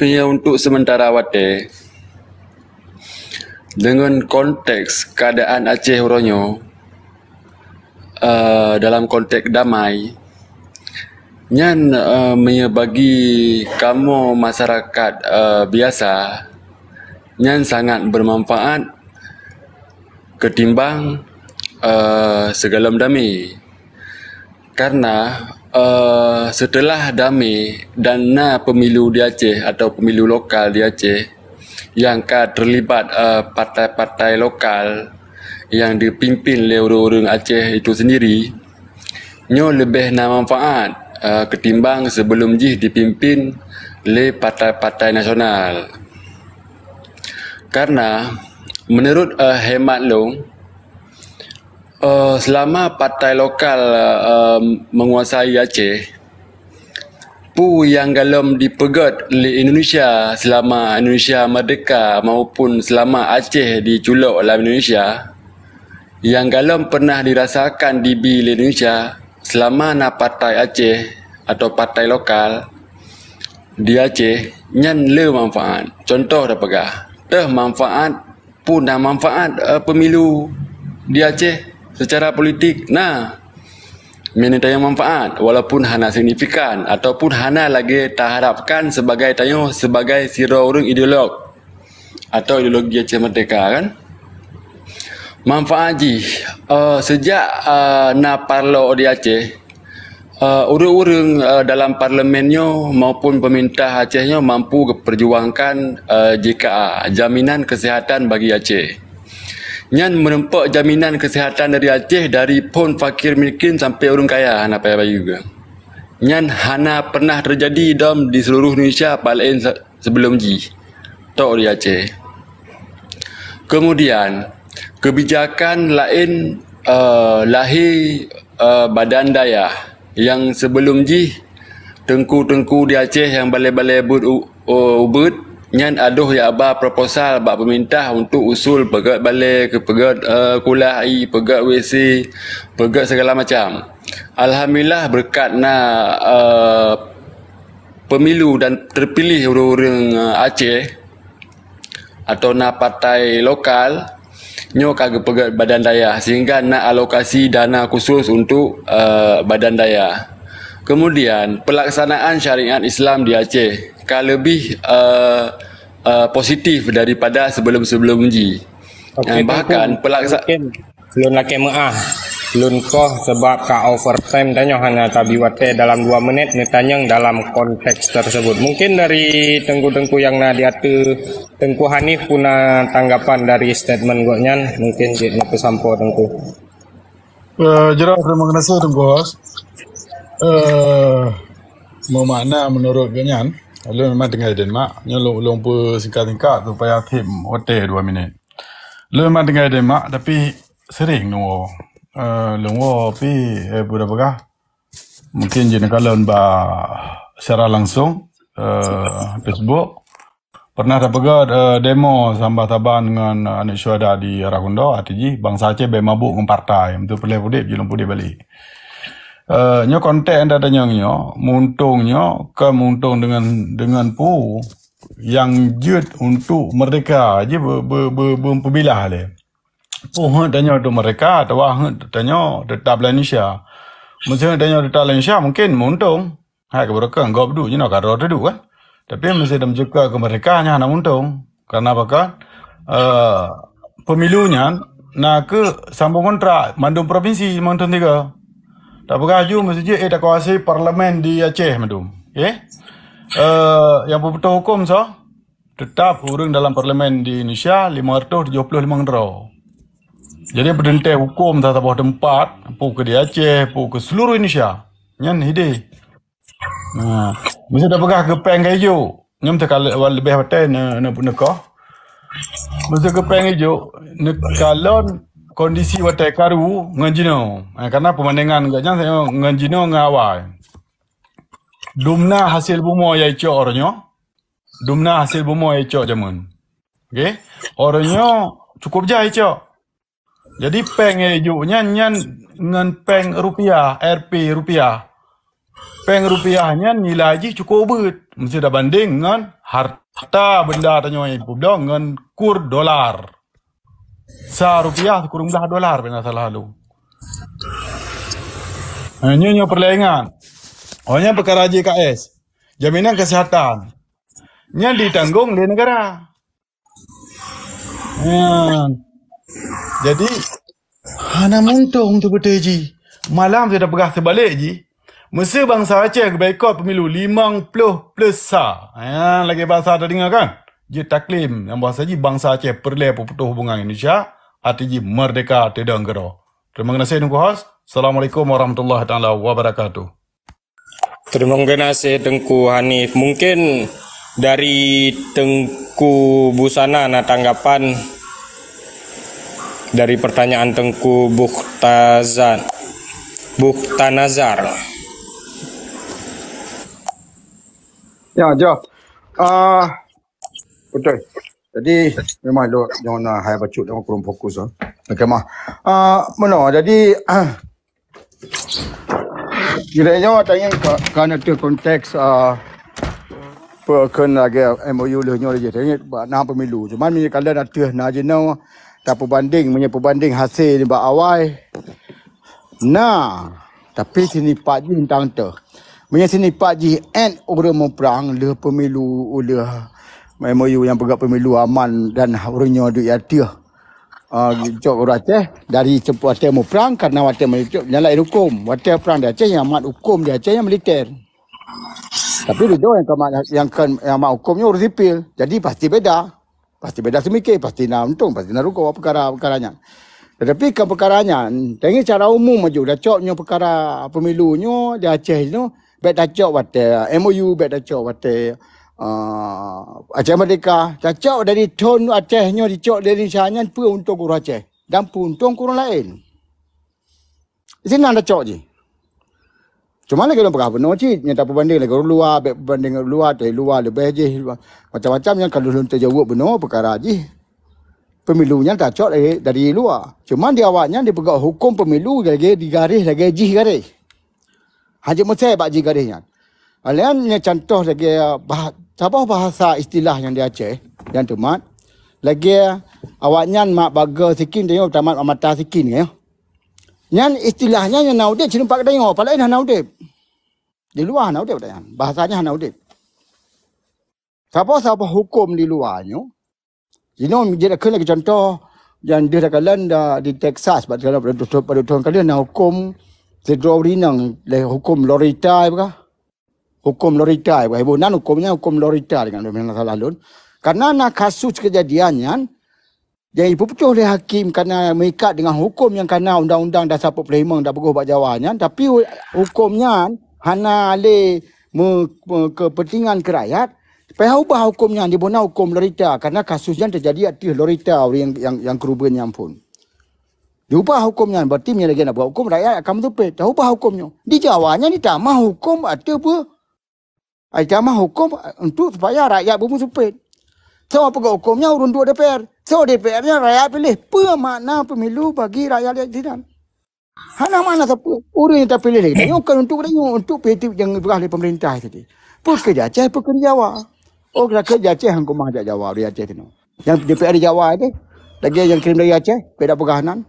S7: Punya untuk sementara wate dengan konteks keadaan Aceh Oronyo dalam konteks damai nyan bagi kamu masyarakat biasa nyan sangat bermanfaat ketimbang segala damai karena setelah damai dan pemilu di Aceh atau pemilu lokal di Aceh yang terlibat partai-partai lokal yang dipimpin oleh orang-orang Aceh itu sendiri nyo lebih manfaat ketimbang sebelum dipimpin oleh partai-partai nasional karena menurut hemat long selama partai lokal menguasai Aceh, yang galem dipegat oleh Indonesia selama Indonesia merdeka maupun selama Aceh diculuk oleh Indonesia, yang galem pernah dirasakan di Indonesia selama partai Aceh atau partai lokal di Aceh nyan le manfaat. Contoh dah pegah, manfaat pun dah manfaat pemilu di Aceh secara politik. Nah, mana tanya manfaat walaupun hana signifikan ataupun hana lagi tak harapkan sebagai sira urang ideolog atau ideologi Aceh Merdeka kan. Manfaat ji sejak na parlo di Aceh, urang-urang dalam parlimennya maupun pemerintah Acehnya mampu perjuangkan JKA, Jaminan Kesihatan bagi Aceh. Nyan menempak jaminan kesihatan dari Aceh dari pun fakir miskin sampai orang kaya hana payah bayu juga. Nyan hana pernah terjadi di seluruh Indonesia paling sebelum ji. Tok di Aceh. Kemudian kebijakan lain lahir badan daya yang sebelum ji tengku-tengku di Aceh yang balai-balai ubud nyan aduh ya abah proposal bak pemerintah untuk usul pegat balai ke pegat kulah air, pegat WC, pegat segala macam. Alhamdulillah berkat pemilu dan terpilih orang-orang Aceh atau partai lokal nyo kagak pegat badan daya sehingga nak alokasi dana khusus untuk badan daya. Kemudian pelaksanaan syariat Islam di Aceh lebih positif daripada sebelum-sebelum ji. Okay, bahkan pelaksanaan
S8: lun laki maah lun koh sebab ka overtime tanya hana tabi wate dalam 2 menit netanyang dalam konteks tersebut. Mungkin dari tengku-tengku yang diatu Tengku Hanif puna tanggapan dari statement goknyan mungkin jitnya pesampo tengku.
S4: Jerah terima kasih tengku host. Mau makna menurut goknyan lu memang dengar Denmark nyolong singkat-singkat supaya tim hotel 2 minit. Lu memang dengar Denmark tapi sering nunggu lungwo pi budak-budak mungkin jenis kalau secara langsung Facebook pernah dapat demo sambat taban dengan anak syuhada di Ragundo ATG bangsa Aceh mabuk dengan partai untuk pelai pudip jelum pudip balik nyo konten anda tanya nyo muntungnya kemuntung dengan pu yang jut untuk merdeka aja berpilah le. Puh tanya untuk mereka atau tanya tetap Indonesia. Mesti tanya tetap Indonesia mungkin muntung. Hai keberkan gop du jino karo tu kan. Tapi mesti dem juga ke mereka nya nak muntung. Karena apa kan? Pemilunya nak ke sambung kontrak mandum provinsi Mountain 3. Tak beraju mesti je tak kuasai parlimen di Aceh mandum. Okey. Yang pembentuk hukum tetap urang dalam parlimen di Indonesia 575 draw. Jadi berdentai hukum tak tahu tempat, pu ke di Aceh, pu ke seluruh Indonesia. Nyan hide. Nah, mesti dah pegah ke peng hijau. Nyam tak kalau lebih hotel nak kau. Mesti ke peng hijau. Kalau kondisi hotel karu nganjino. Karena pemandangan gaknya saya nganjino ngawai. Dumna hasil bumo ya icok orangnya. Dumna hasil bumo ya icok jamun. Okay? Orangnya cukup jahit icok. Jadi peng hijaunya nyan dengan peng rupiah, RP rupiah. Peng rupiahnya nilai je cukup bet. Mesti dah banding dengan harta benda tanya ibu dong dengan kur dolar. Rupiah kurang belah dolar benar salah lalu. Nyo perlengan. Ohnya perkara JKS. Jaminan kesihatan. Nya ditanggung di negara. Jadi hana muntung tu betul ji. Malam saya dah pegah sebalik ji. Mesti bangsa Aceh boikot pemilu 50 plus sa. Lagi bahasa dah dengar kan? Ji taklim yang bahasa ji bangsa Aceh perlu putus hubungan Indonesia ATG merdeka tidak ngero. Terima kasih tengku host. Assalamualaikum warahmatullahi taala wabarakatuh.
S8: Terima kasih Tengku Hanif. Mungkin dari Tengku Busana na tanggapan dari pertanyaan Tengku Bukhtanazar.
S1: Ya, jawab. Betul. Jadi memang lo jangan hai bacut jangan kurang fokus Okey mah. Mana jadi kiranya tanya kerana tu konteks Perken lagi MOU le nyo je tengok nak pemilu. Cuma ni kalau nak nak je no tak perbanding hasil ni ba awal. Nah, tapi sini Pak Ji tang tu. Punya sini Pak Ji and orang mau perang le pemilu le MOU yang pegang pemilu aman dan orangnya duk ya dia. Jok orang Aceh dari cepat mau perang karena wate nyalai hukum. Wate perang di Aceh yang amat hukum di Aceh yang militer. Tapi dia yang mak hukumnya urus sipil. Jadi pasti beda. Pasti beda semikir, pasti nak untung, pasti nak rukuh perkara-perkaranya. Tetapi kan perkaranya, tengok cara umum maju dah coknya perkara pemilunya di Aceh itu, baik dah cok wate MOU, baik dah cok wate Aceh Merdeka. Dah cok dari tone Acehnya dicok dari Indonesia pun untung kurang Aceh dan pun untung kurang lain. Di sini ada cok je. Cuma lagi orang berapa nocik, yang tak berbanding lagi orang luar, berbanding luar, dari luar lebih je, macam-macam yang kalau belum terjawab benar perkara je. Pemilunya tak cok dari luar. Cuma di awalnya dia pegang hukum pemilu lagi digaris lagi ji garis. Haji Musai bak ji garisnya. Alian contoh lagi bahasa istilah yang di Aceh yang temat. Lagi awaknya mak baga sikin tengok tamat mata sikin ya. Yang istilahnya yang naudip cuma pak tengok, pak lain naudip. Di luar naudip dah. Bahasanya naudip. Siapa hukum di luarnya? Ini dia kena lagi contoh yang dia kalian di Texas pada tahun kalian hukum sedrorinang le hukum Lorita apa? Hukum Lorita apa? Ibu hukumnya hukum Lorita dengan masalah lalu. Karena nak kasus kejadiannya yang ibu putus oleh hakim kerana mengikat dengan hukum yang kerana undang-undang dasar 45 dah berubah Jawanya, tapi hukumnya hana le kepentingan kerakyat. Supaya ubah hukumnya dibuna hukum Lorita kerana kasusnya terjadi aktif Lorita yang kerubuhannya pun. Diubah hukumnya berarti dia lagi nak buat hukum rakyat akan mentupit. Dah ubah hukumnya. Di Jawanya ni tak mahu hukum ada apa? Tak mahu hukum untuk supaya rakyat pun mentupit. So apa hukumnya urun 2 DPR. So DPR-nya rakyat pilih. Apa makna pemilu bagi rakyat tidak? Hana mana siapa? Orang yang tak pilih lagi. Tengokkan untuk PTip yang berah dari pemerintah tadi. Pekerja Aceh, pekerja Jawa. Oh kerja Aceh yang kumah dari Jawa dari Aceh tu. Yang DPR di Jawa ada. Lagi yang kirim dari Aceh, beda pergahanan.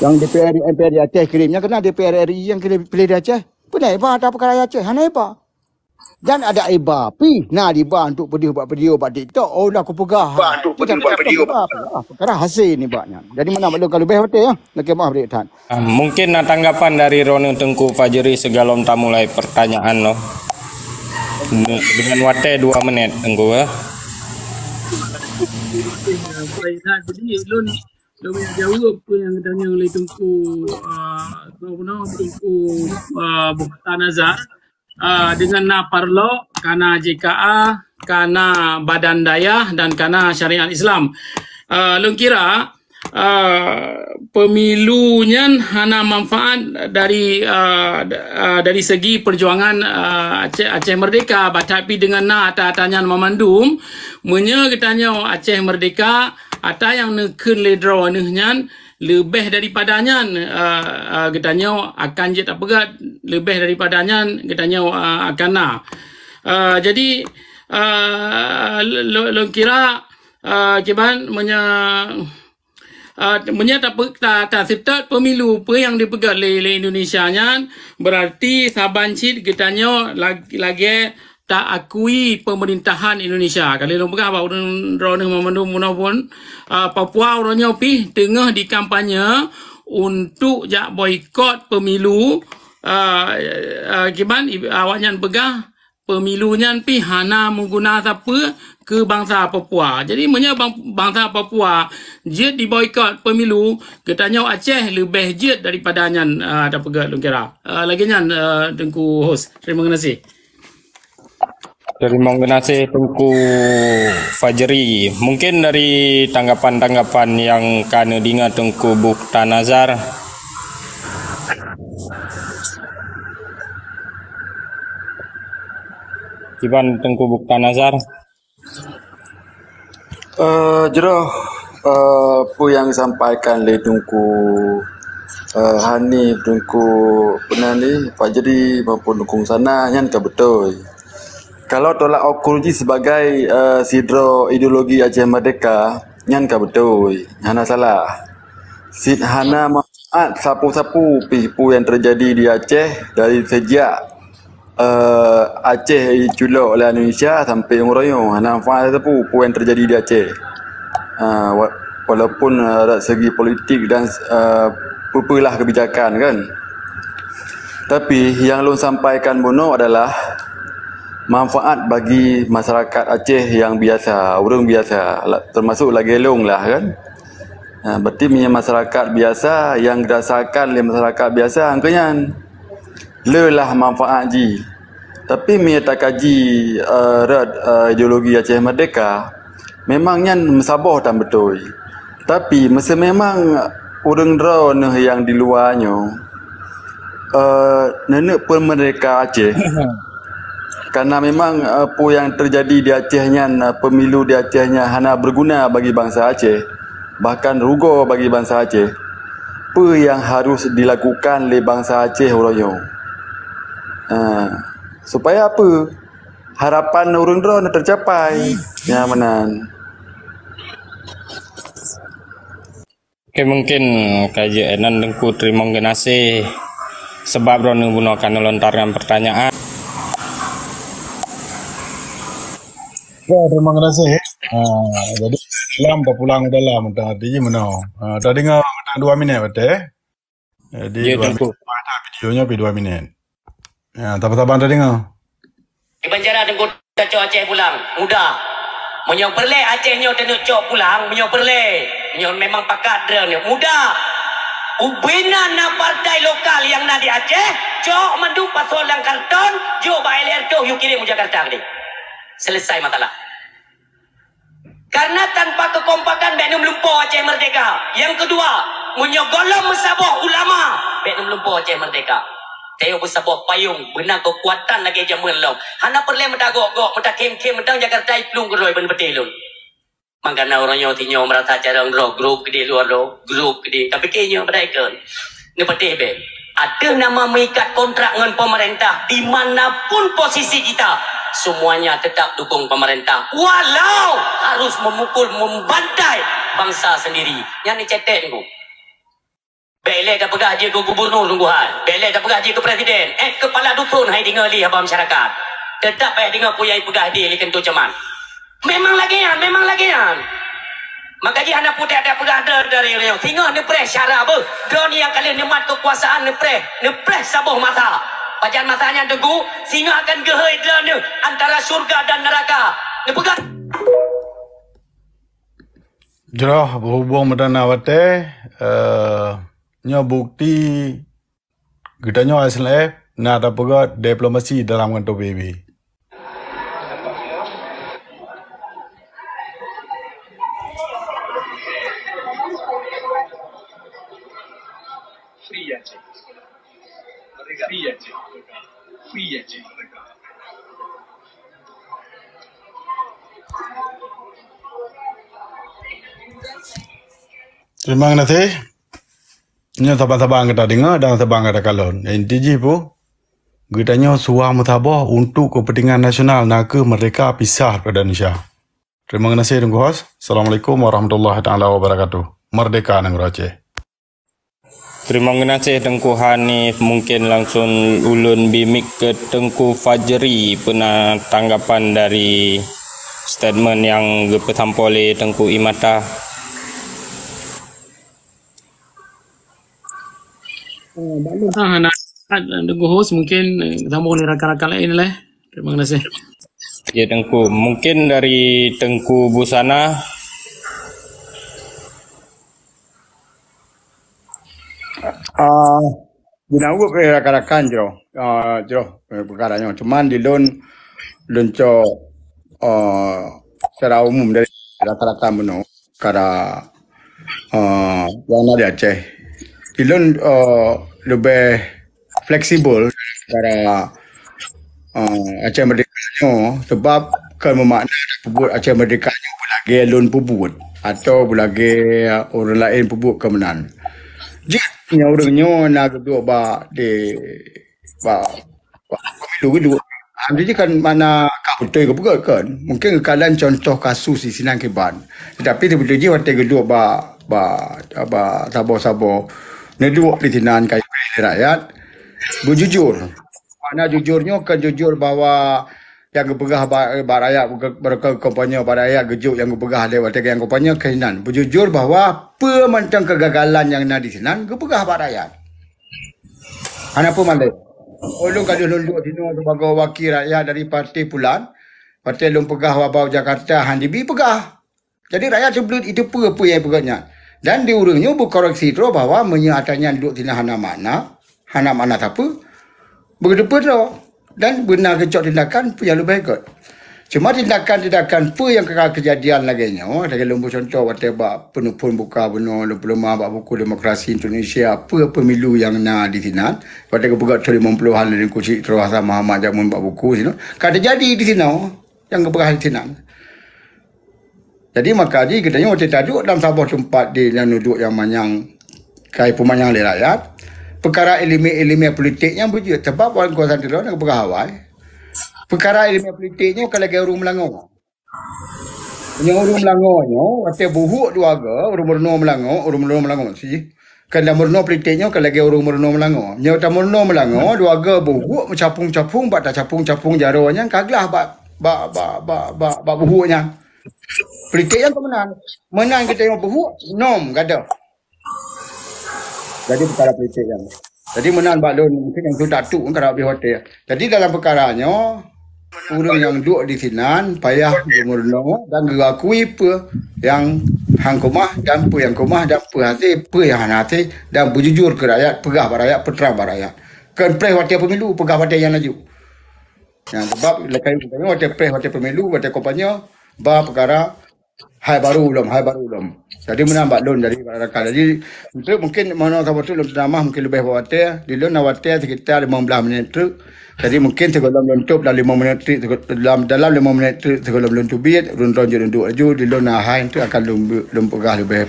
S1: Yang DPR MPR di Aceh kirimnya kena DPR RI yang pilih di Aceh. Pernah hebat tak perkara Aceh? Hana hebat. Dan ada iba pi nak diba untuk buat video buat TikTok. Oh dah aku pegah. Untuk buat video perkara hasil ni baknya. Jadi mana maklum kalau lebih betul ya. Nak maaf Dek Tan.
S8: Mungkin tanggapan dari Roni Tengku Fajri sebelum kita mulai pertanyaan loh. Dengan wate 2 menit Tengku ya.
S2: Jadi Lun jawab apa yang ditanya oleh Tengku Tengku Bukta Nazar. Dengan Naparlo, kana JKA, kana Badan Dayah dan kana Syariat Islam. Lu kira pemilunya hana manfaat dari segi perjuangan Aceh Merdeka, tapi dengan atanya memandum, munya katanya Aceh Merdeka ata yang nekun ledro nehnya lebih daripadanya katanya akan jet apa lebih daripadanya katanya akan jadi lo kira kiban menyata serta pemilu apa yang dipegang oleh Indonesia nya berarti saban cit katanya lagi tak akui pemerintahan Indonesia. Kalau orang pegang orang memandung pun Papua orangnya pi tengah di kampanye untuk jak boikot pemilu. Kiban awaknya pegang pemilunya pi hana mengguna siapa ke bangsa Papua. Jadi bangsa Papua jet di boikot pemilu, katanya Aceh lebih jet daripadanya ada pegang lu kira. Lagi nyan Tengku host. Terima kasih.
S8: Terima kasih Tengku Fajri. Mungkin dari tanggapan-tanggapan yang kena dengar Tengku Bukta Nazar. Iban Tengku Bukta Nazar.
S9: Apa yang sampaikan oleh Tengku Hani, Tengku Fajri maupun Tengku sana yang betul. kalau tolak ukur ji sebagai sidro ideologi Aceh Merdeka, nyan ka betul, hana salah. Hana manfaat sapu-sapu pipu yang terjadi di Aceh dari sejak Aceh diculuk oleh Indonesia sampai Ungroyo. Hana manfaat sapu yang terjadi di Aceh. Walaupun dari segi politik dan pepelah kebijakan kan. Tapi yang lu sampaikan Bono adalah manfaat bagi masyarakat Aceh yang biasa, orang biasa, termasuk lagi long lah kan. Berarti punya masyarakat biasa yang dirasakan oleh masyarakat biasa angkanya lelah manfaat ji. Tapi punya tak kaji ideologi Aceh Merdeka memangnya mesabah tak betul. Tapi masa memang orang drone yang di luarnya nenek pun mereka Aceh. Karena memang apa yang terjadi di Acehnya, pemilu di Acehnya hanya berguna bagi bangsa Aceh, bahkan rugo bagi bangsa Aceh. Apa yang harus dilakukan oleh bangsa Aceh Oroyo? Supaya apa? Harapan orang drone tercapai. Ya menan.
S8: Oke, mungkin kajian Tengku terima kasih sebab drone menggunakan melontarkan pertanyaan.
S4: Ya, terima kasih. Jadi Islam pulang dalam tadi menau. Tadi dengar 2 minit betul. Jadi
S8: Ya, Tengku.
S4: videonya 2 minit. Ya, taban tadi dengar.
S6: Di penjara Tengku cok Aceh pulang. Mudah. Menyo perle Acehnya tenuk cok pulang. Menyo perle. Menyo memang pakat dia. Mudah. Ubina na partai lokal yang na di Aceh. Cok mendu pasol yang karton. Jo ba LR tu yuk kirim Jakarta ni. Selesai masalah. Karena tanpa kekompakan Beknum lumpur Aceh Merdeka. Yang kedua, menyogolong mesabah ulama Beknum lumpur Aceh Merdeka. Teo bersabah payung, benar kekuatan lagi jaman long. Hana perle medagok-gok, medakem-kem, medang Jakarta iplung geroi ben-betul lun. Mangkana orangnya tinyo merasa jarang grup gede luar lo, grup gede. Tapi kayaknya mereka ni petih be. Ada nama mengikat kontrak dengan pemerintah dimanapun posisi kita, semuanya tetap dukung pemerintah walau harus memukul, membantai bangsa sendiri. Yang ni cetek tu. Belek dah pegah je ke gubernur tungguhan. Belek dah pegah je ke presiden. Kepala dusun hai dengar li abang masyarakat. Tetap hai dengar puyai pegah dia li kentu caman. Memang lagian. Maka dia hanya putih ada pegah dari dia. Tengok ni pres syarah apa. Dia ni yang kali nikmat kekuasaan ni pres sabuh mata. Bacaan matanya Tengku, singa akan gehai dia ni antara surga dan neraka. Ni pegah.
S4: Jerah berhubung medana wate nya bukti kita nya asal na ada pega diplomasi dalam kantor PB. Free Aceh. Terima kasih. Nya tabang-tabang kita dengar dan tabang kita kalon. Inti po, kitanya suah mutabah untuk kepentingan nasional nak mereka pisah pada Indonesia. Terima kasih Tengku Hos. Assalamualaikum warahmatullahi taala wabarakatuh. Merdeka Negara Aceh.
S8: Terima kasih Tengku Hanif. Mungkin langsung ulun bimik ke Tengku Fajri pernah tanggapan dari statement yang dipertampau oleh Tengku Imata.
S2: Nak Tengku host mungkin tambah oleh rakan-rakan lain lah. Terima kasih.
S8: Ya Tengku, mungkin dari Tengku Busana.
S1: Ginawag rakan-rakan jo perkaranya. Cuman di lon secara umum dari rakan-rakan beno kara yang ada di Aceh. Di lon lebih fleksibel kara Aceh Merdeka sebab kan memakna pebut Aceh Merdeka belagi lon pebut atau belagi orang lain pebut kemenan. Jika orangnya nak duduk di pemilu. Jadi kan mana betul ke bukan kan? Mungkin kalian contoh kasus di Sinan Keban. Tetapi tiba-tiba je hotel gedua sabar neduk di Sinan kai rakyat berjujur. Mana jujurnya ke jujur bahawa yang kepegah rakyat berkompannya rakyat gejuk yang kepegah lewat yang kompannya ke Sinan. Berjujur bahawa pemantang kegagalan yang ada di Sinan kepegah rakyat. Apa mandai? Ulung kalau nunduk sini sebagai wakil rakyat dari parti Pulan, parti Long Pegah Wabau Jakarta, Handibi Pegah. Jadi rakyat sebelum itu apa yang pegahnya. Dan diurungnya berkoreksi terus bahawa menyatakan duduk sini hana mana apa, begitu terus. Dan benar kecok tindakan pun yang lebih baik. Cuma tindakan apa yang kejadian lagi nya, dari lembu contoh waktu penupun buka benar lemah bak buku demokrasi Indonesia apa pemilu yang na di sini. Waktu kepegat 50-an dari kursi terus sama Muhammad Jamun bak buku sini. Kada jadi di sini yang kepegat di sini. Jadi maka kita nya waktu taduk dalam sebuah tempat di yang duduk yang manyang kai pemanyang le rakyat. Perkara ilmiah politiknya berjujur sebab orang kuasa dulu nak kepegat Hawaii. Perkara ilmiah politiknya kalau lagi orang Melangor. Yang orang Melangornya, waktu buhuk dua ke, orang Melangor sih. Kalau murno politiknya kalau lagi orang murno Melangor. Yang tak murno Melangor, dua ke buhuk, capung-capung, tak capung-capung jaronya, kaglah bak buhuknya. Politiknya tu menang kita yang buhuk, nom, gada. Jadi perkara politik yang. Jadi menang balon mungkin yang tu tak tu kalau di hotel. Jadi dalam perkaranya, orang yang duduk di Sinan payah murno dan mengakui apa yang hang komah dan apa yang komah dan apa yang hasil dan berjujur ke rakyat, pegah rakyat, peterang rakyat. Kan preh waktu pemilu, pegah waktu yang laju. Yang sebab lekai waktu preh waktu pemilu, waktu kompanya, perkara hai baru belum. Jadi menambah loan dari rakyat. Jadi untuk mungkin mana tahu tu loan nama mungkin lebih water, di loan water sekitar 15 minit tu. Jadi mungkin sebelum luntup dalam 5 minit dalam 5 minit sebelum luntup biat runtung aju di loan hai itu akan lumpegah lebih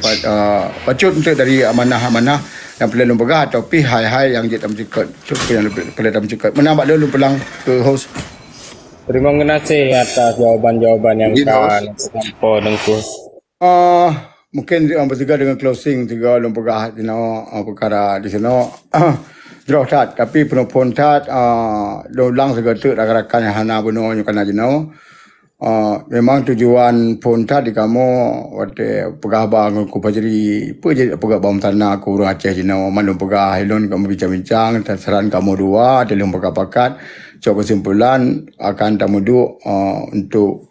S1: pacut untuk dari amanah-amanah yang perlu lumpegah atau pi hai yang jadi mencekut tu yang perlu mencekut. Menambah loan pelang ke host.
S8: Terima kasih atas jawaban-jawaban yang kan sampo dengku.
S1: Mungkin bertiga dengan closing tiga lembaga di perkara di sana jauh tat tapi penopon tat ulang segala rakan-rakan yang hana bunuh yang kena jenau memang tujuan pon tat di kamu waktu pegah bang ku pajeri pegah bom tanah ku urang Aceh jenau mandum pegah hilon kamu bincang-bincang tersaran kamu dua dalam pegah pakat coba kesimpulan akan tamu duk untuk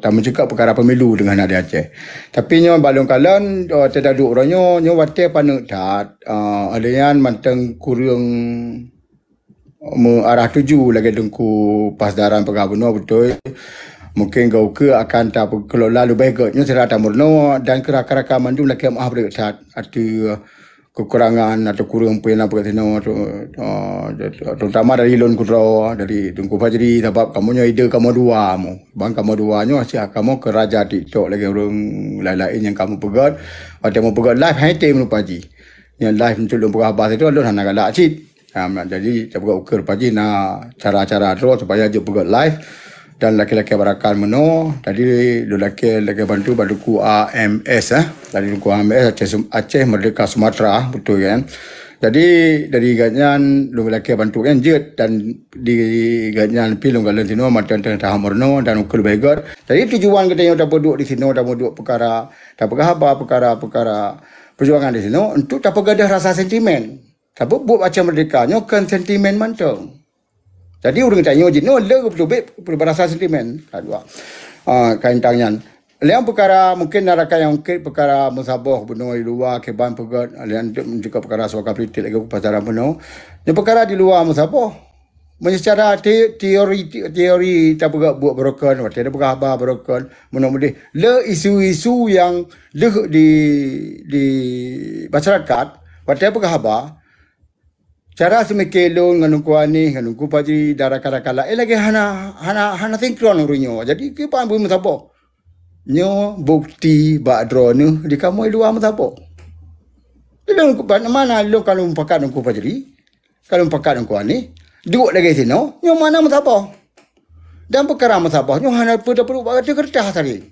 S1: tamu cakap perkara pemilu dengan ada Aceh. Tapi nyo balong kalan tidak duk orangnya nyo wate panuk tat alian manteng kurang arah tuju lagi dengku pasdaran pegabunno betul. Mungkin kau ke akan tak kelola lebih baik nyo serata murno dan keraka-raka mandum lagi maaf ber tat ada kekurangan atau kurang pena perkataano terutama dari loan kudro dari Tungku Fajri sebab kamunya ide kamu dua mu bang kamu duanya asyik kamu ke raja TikTok lagi orang lain-lain yang kamu pegat ada mau pegat live hai tem lu paji yang live untuk lu pegat itu alun hana galak cit jadi coba ukur paji na cara-cara terus supaya je pegat live dan laki-laki barakan meno tadi laki bantu baduku AMS dari duku AMS Aceh Merdeka Sumatera betul kan. Jadi dari ganyan laki bantu kan jet dan di ganyan pilung galan sino matan tengah morno dan ukur begar. Jadi tujuan kita yang dapat duduk di sini dapat duduk perkara perkara perjuangan di sini untuk dapat gadah rasa sentimen. Tapi buat macam merdekanya kan sentimen mantong. Jadi orang tanya jenuh le betul berasa sentimen kadua kain tangan. Liang perkara mungkin narakan yang mungkin perkara musabah bunuh di luar keban pegat liang juga perkara suaka politik lagi pasaran penuh. Yang perkara di luar musabah secara teori tak pegat buat broken waktu ada pegat apa broken mudah-mudah le isu-isu yang le di masyarakat waktu pegat apa cara semekelo nganu kuani nganu kupaji darah kala lagi hana sinkron urunyo jadi ke pan bumi tapo nyo bukti bak drone di kamu luar matapo dilung mana lu kalau pakat ku pajri kalau pakat ku ani duk lagi sino nyo mana matapo Dan perkara masabahnya hanya perlu buat kertas tadi.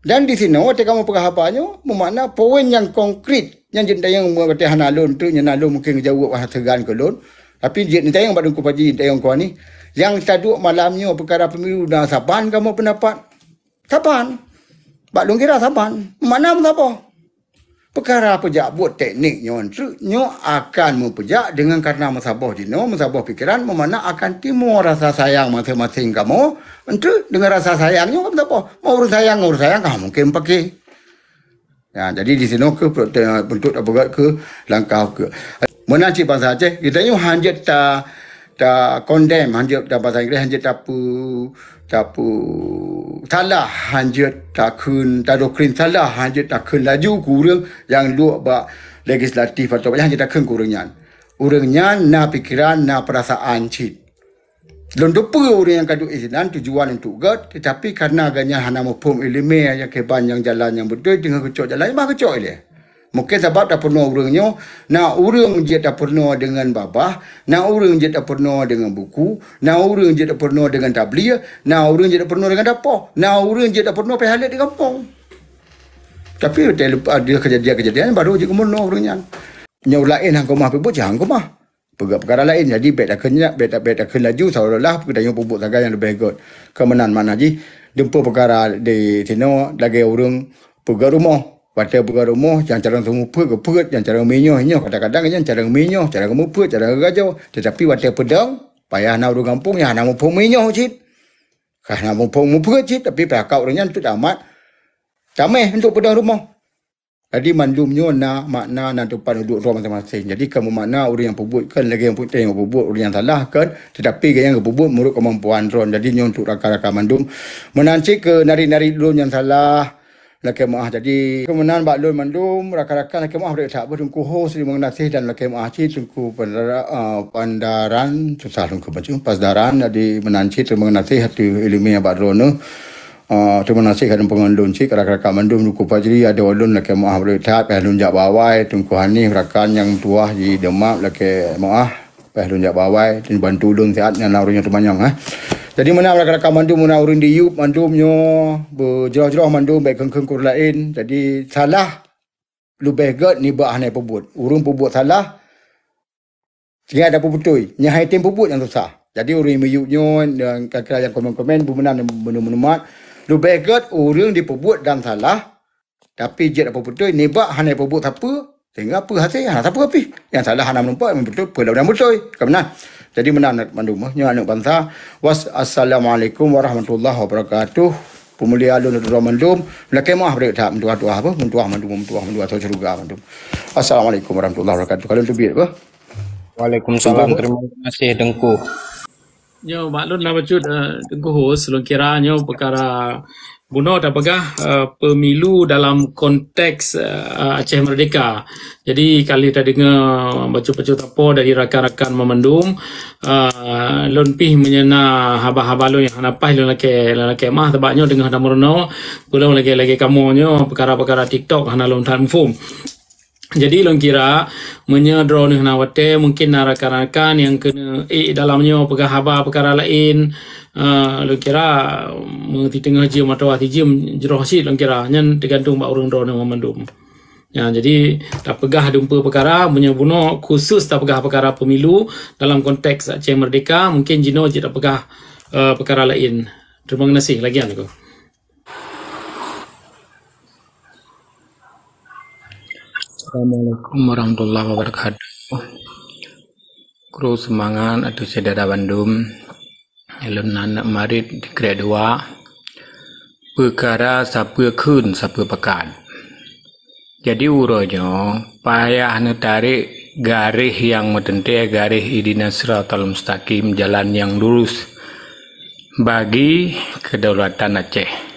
S1: Dan di sini waktu kamu perhapannya bermakna poin yang konkret yang jentai yang berarti hana lon tu yang lon mungkin jauh wah tegan ke lon. Tapi jentai yang baru ku paji jentai yang kau ni yang taduk malamnya perkara pemilu dah saban kamu pendapat. Saban. Bak long kira saban. Mana apa? Perkara pejak buat tekniknya nyo akan mempejak dengan karena masabah dino, masabah fikiran memana akan timur rasa sayang masing-masing kamu. Untuk dengan rasa sayangnya kamu apa? Mau urus sayang kamu mungkin pakai. Ya, jadi di sini ke bentuk apa ke langkah ke. Menanci bahasa Aceh kita nyo hanjat ta condemn hanjat ta bahasa Inggeris hanjat tapu salah hanjat takun doktrin salah hanjat takun laju kurang yang luak bak legislatif atau hanjat takun kurangnya na pikiran na perasaan cit londopu orang yang kadu isinan tujuan untuk god tetapi karena agaknya hana mupum ilmu yang keban yang jalan yang betul dengan kecok jalan bah kecok ile mungkin sebab tak pernah orangnya, nak orang je tak pernah dengan babah, nak orang je tak pernah dengan buku, nak orang je tak pernah dengan tabligh, nak orang je tak pernah dengan dapur, nak orang je tak pernah pergi halat di kampung. Tapi ada kejadian-kejadian baru je kemono orangnya. Nyau lain hang komah pebut hang komah. Perkara lain jadi bet tak laju seolah-olah kedanya pupuk tagai yang lebih good. Kemenan mana ji jumpa perkara di sini lagi orang pergi rumah. Pada perkara rumah, yang cara semua perut, yang cara minyak, kadang-kadang yang cara minyak, cara muput, cara gajau. Tetapi pada pedang, payah nak urus kampung, yang nak mupuk minyak cik. Kerana mupuk cik, tapi pihak orangnya itu amat damai untuk pedang rumah. Jadi mandumnya nak makna nak depan duduk rumah masing-masing. Jadi kamu makna orang yang pebut kan lagi yang putih yang pebut orang yang salah kan. Tetapi yang pebut menurut kemampuan ron. Jadi untuk rakan-rakan mandum menanci ke nari-nari dulu yang salah. Laki maah jadi kemenangan Bak Lun Mandum rakan-rakan laki maah tak bertungku host di mengenasih dan laki maah cik tungku pandaran susah tungku baju pasdaran jadi menanci tu mengenasih hati ilmiah Bak Lun tu menasih kadang pengendun cik rakan-rakan Mandum tungku pajri ada walun laki maah tak pelun jak bawai tungku hani rakan yang tua di Demak laki maah pelun jak bawai dan bantu lun sihatnya naruhnya temanyang Jadi mana rakan-rakan mandum mana orang di yup mandumnya berjerah-jerah mandum baik kengkeng kur lain. Jadi salah lebih god ni bah hanai pebut. Urung pebut salah. Sehingga ada pebutui. Nyahai tim pebut yang susah. Jadi orang meyupnya dan kakak yang komen-komen bumenan menemat. Lebih god orang dipebut dan salah. Tapi jet apa pebutui ni bah hanai pebut apa? Sehingga apa hasil? Siapa api? Yang salah hanam nampak memang betul. Pelau dan betul. Kebenar. Jadi menang mandumnya anak bangsa. Wassalamualaikum warahmatullahi wabarakatuh. Pemulia alun dan mandum. Lakai maaf beri tak mentuah apa? Mentuah mandum atau ceruga mandum. Assalamualaikum warahmatullahi wabarakatuh. Kalian tu biar apa?
S8: Waalaikumsalam. Terima kasih Tengku.
S2: Nyo maklum nak bacut Tengku host selong kiranya perkara bunuh dan pegah pemilu dalam konteks Aceh Merdeka. Jadi kali tadi dengar baca-baca apa dari rakan-rakan memandum lonpih menyena haba-haba lo yang napah lo laki mah tabaknya dengan damurno pulang lagi kamunya perkara-perkara TikTok hana lon tan form. Jadi long kira menyedro ni nawate mungkin rakan-rakan yang kena dalamnya pegah haba perkara lain long kira mengerti tengah jam atau hati jam jeroh si long kira nyan tergantung bak orang drone memandum. Ya, jadi tak pegah dumpa perkara menyebuno khusus tak pegah perkara pemilu dalam konteks Aceh Merdeka mungkin jino je tak pegah perkara lain. Terima kasih lagi aku. Assalamualaikum warahmatullahi wabarakatuh. Kru semangat atau saudara Bandung. Elon anak marit di grade 2. Perkara siapa kun siapa pekan. Jadi urutnya payah tarik garis yang mententai garis idina siratal mustaqim jalan yang lurus bagi kedaulatan Aceh.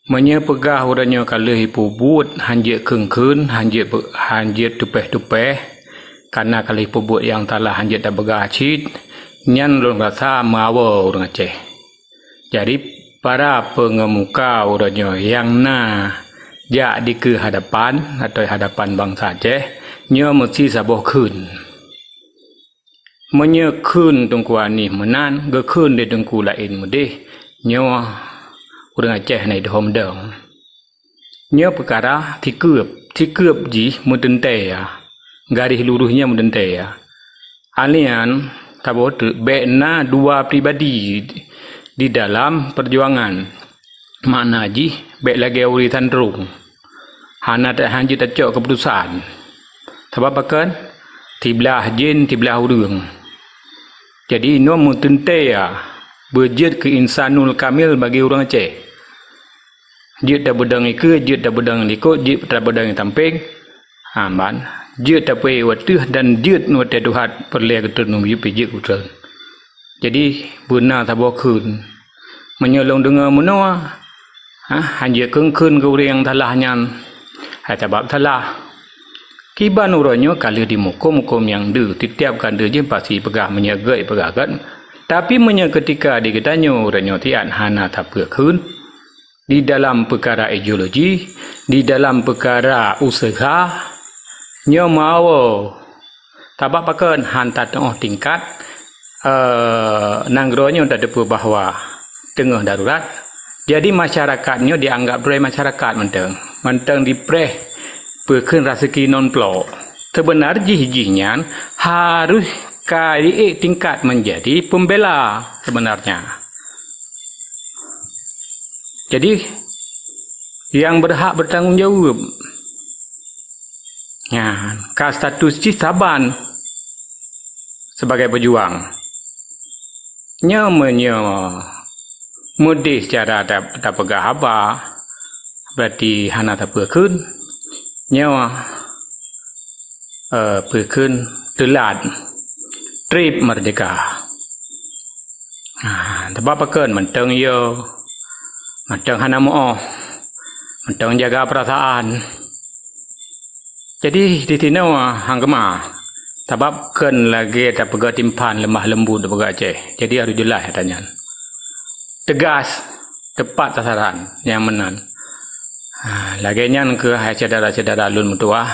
S2: Menyepegah urutnya kalau hipubut hanjit kengkun hanjit tupeh-tupeh karena kalau hipubut yang telah hanjit tak begacit nyan lon rasa mawa orang Aceh. Jadi para pengemuka urutnya yang jadi ke hadapan atau hadapan bangsa Aceh nyo mesti saboh kun.
S10: menyekun tungku ani menan gekun de tungku lain mudih nyo urang Aceh nai dom dong nyo perkara tikup ji mudente ya garis luruhnya mudente ya alian tabot bena dua pribadi di dalam perjuangan mana ji bek lagi uritan rung hana tak hanji tak cok keputusan sebab akan tiblah jin tiblah urang jadi no mutente ya berjid ke insanul kamil bagi orang Aceh jid dah bedang ike jid dah bedang likut jid dah bedang tamping amban jid dah pe watuh dan jid no teduhat perle ketun yu pijik utran jadi benar tabokun menyolong dengan menua hanya kengkun ke orang yang telah nyan sebab telah kiban uranyo kalau di mukum yang de titiapkan de je pasti pegah menyegai pegagan tapi ketika diketanyo uranyo tian hana tapkeun di dalam perkara ideologi di dalam perkara usaha nyo mau tabak paken hantat tingkat nangronyo tak depu bahwa tengah darurat jadi masyarakatnya dianggap sebagai masyarakat menteng dipreh berken rasaki non plo sebenar jih-jihnya harus kali tingkat menjadi pembela sebenarnya jadi yang berhak bertanggung jawab ya ka status saban sebagai pejuang mudih secara tak pegah apa berarti hana tak berkun nyawa berkun telat trip merdeka sebab paken menteng yo menteng hana mo menteng jaga perasaan jadi di sini hanggema sebab ken lagi tak pegah timpan lemah lembut pegah Aceh jadi harus jelas katanya tegas tepat sasaran yang menan lagi nyan ke saudara-saudara lun mutua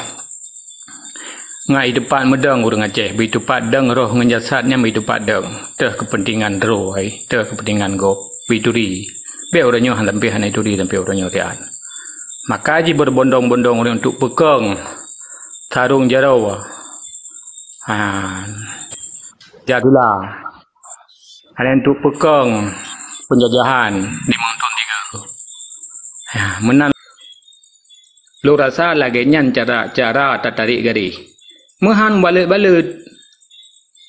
S10: ngai depan medang urang Aceh bi tupat deng roh ngenjasatnya bi tupat deng teh kepentingan roh teh kepentingan go bituri be uranyo han lambe han ituri lambe uranyo tian maka ji berbondong-bondong orang untuk pekeng tarung jarau jadulah ada untuk pekeng penjajahan di Mountain 3 menang lu rasa lagi nyan cara tarik gari mehan balik-balik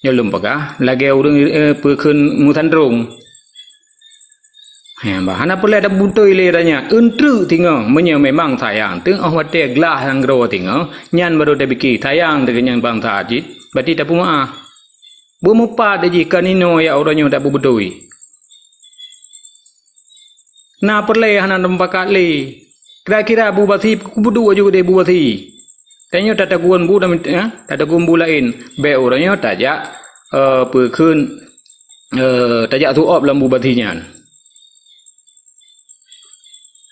S10: nyelum pagah lagi urang pekun mutandrung bahana pula ada butoi leranya entru tinggal memang sayang teng awate glah yang gro tinggal nyan baru dah biki sayang dengan yang bangsa ajit berarti tak puma bumupa deji kanino ya orangnya tak butoi na perle hana nembakat le kira-kira bupati kubudu juga de bupati tanya tak takuan bu dan tak takuan bu lain be orangnya tajak pekun tajak tuop dalam bupatinya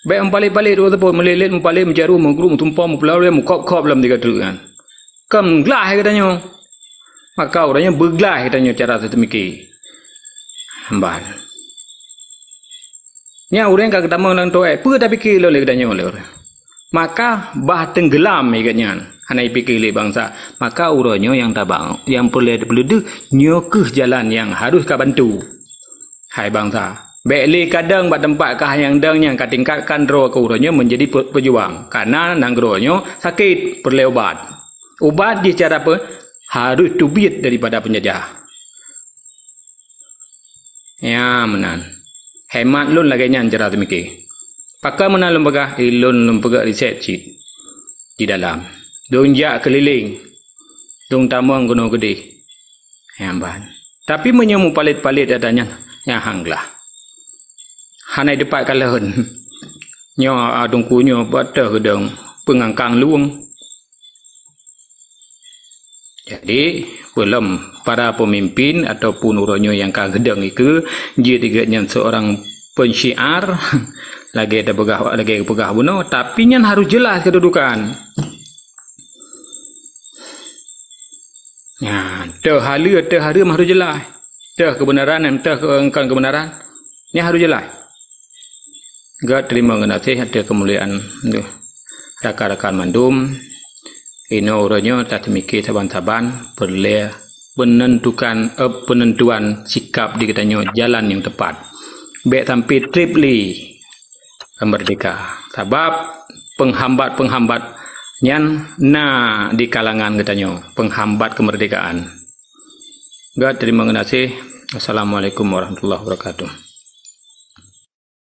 S10: be empalik-palik dua tepo melilit empalik mencaru mengguru mentumpah mempelau mengkop-kop dalam tiga terus kan kam glah katanya maka orangnya berglah katanya cara sedemikian hamban nya orang kak ketemu nang toe pu tak fikir lo le katanya oleh orang maka bah tenggelam ikatnya hanai fikir le bangsa maka urangnya yang tabang yang perlu nyokeh jalan yang harus ka bantu hai bangsa beli kadang buat tempat kah yang dang ka tingkatkan roh ke urangnya menjadi pejuang karena nang rohnya sakit perlu obat di cara apa harus tubit daripada penjajah ya menan hemat lun lagi nyan cara demikian. Pakai mana lembaga lun lembaga riset cit di dalam. Dong jak keliling, dong tamang gunung gede, hamban. Tapi menyemu palit-palit adanya yang hanglah. Hanai depan kalahan, nyo adung kunyo bata gedang pengangkang luang. Jadi belum para pemimpin ataupun uronyo yang kagedang itu dia tiganya seorang pensyiar lagi ada pegah buno tapi nyan harus jelas kedudukan Ya, harus harus jelas. Kebenaran dan kebenaran. Ini harus jelas. Gak terima kasih ada kemuliaan rakan-rakan mandum. Ini orangnya tak mikir taban-taban penentuan sikap di katanya jalan yang tepat. Baik sampai tripli merdeka. Sebab penghambat nyan di kalangan katanya penghambat kemerdekaan. Gak terima kasih. Assalamualaikum warahmatullahi wabarakatuh.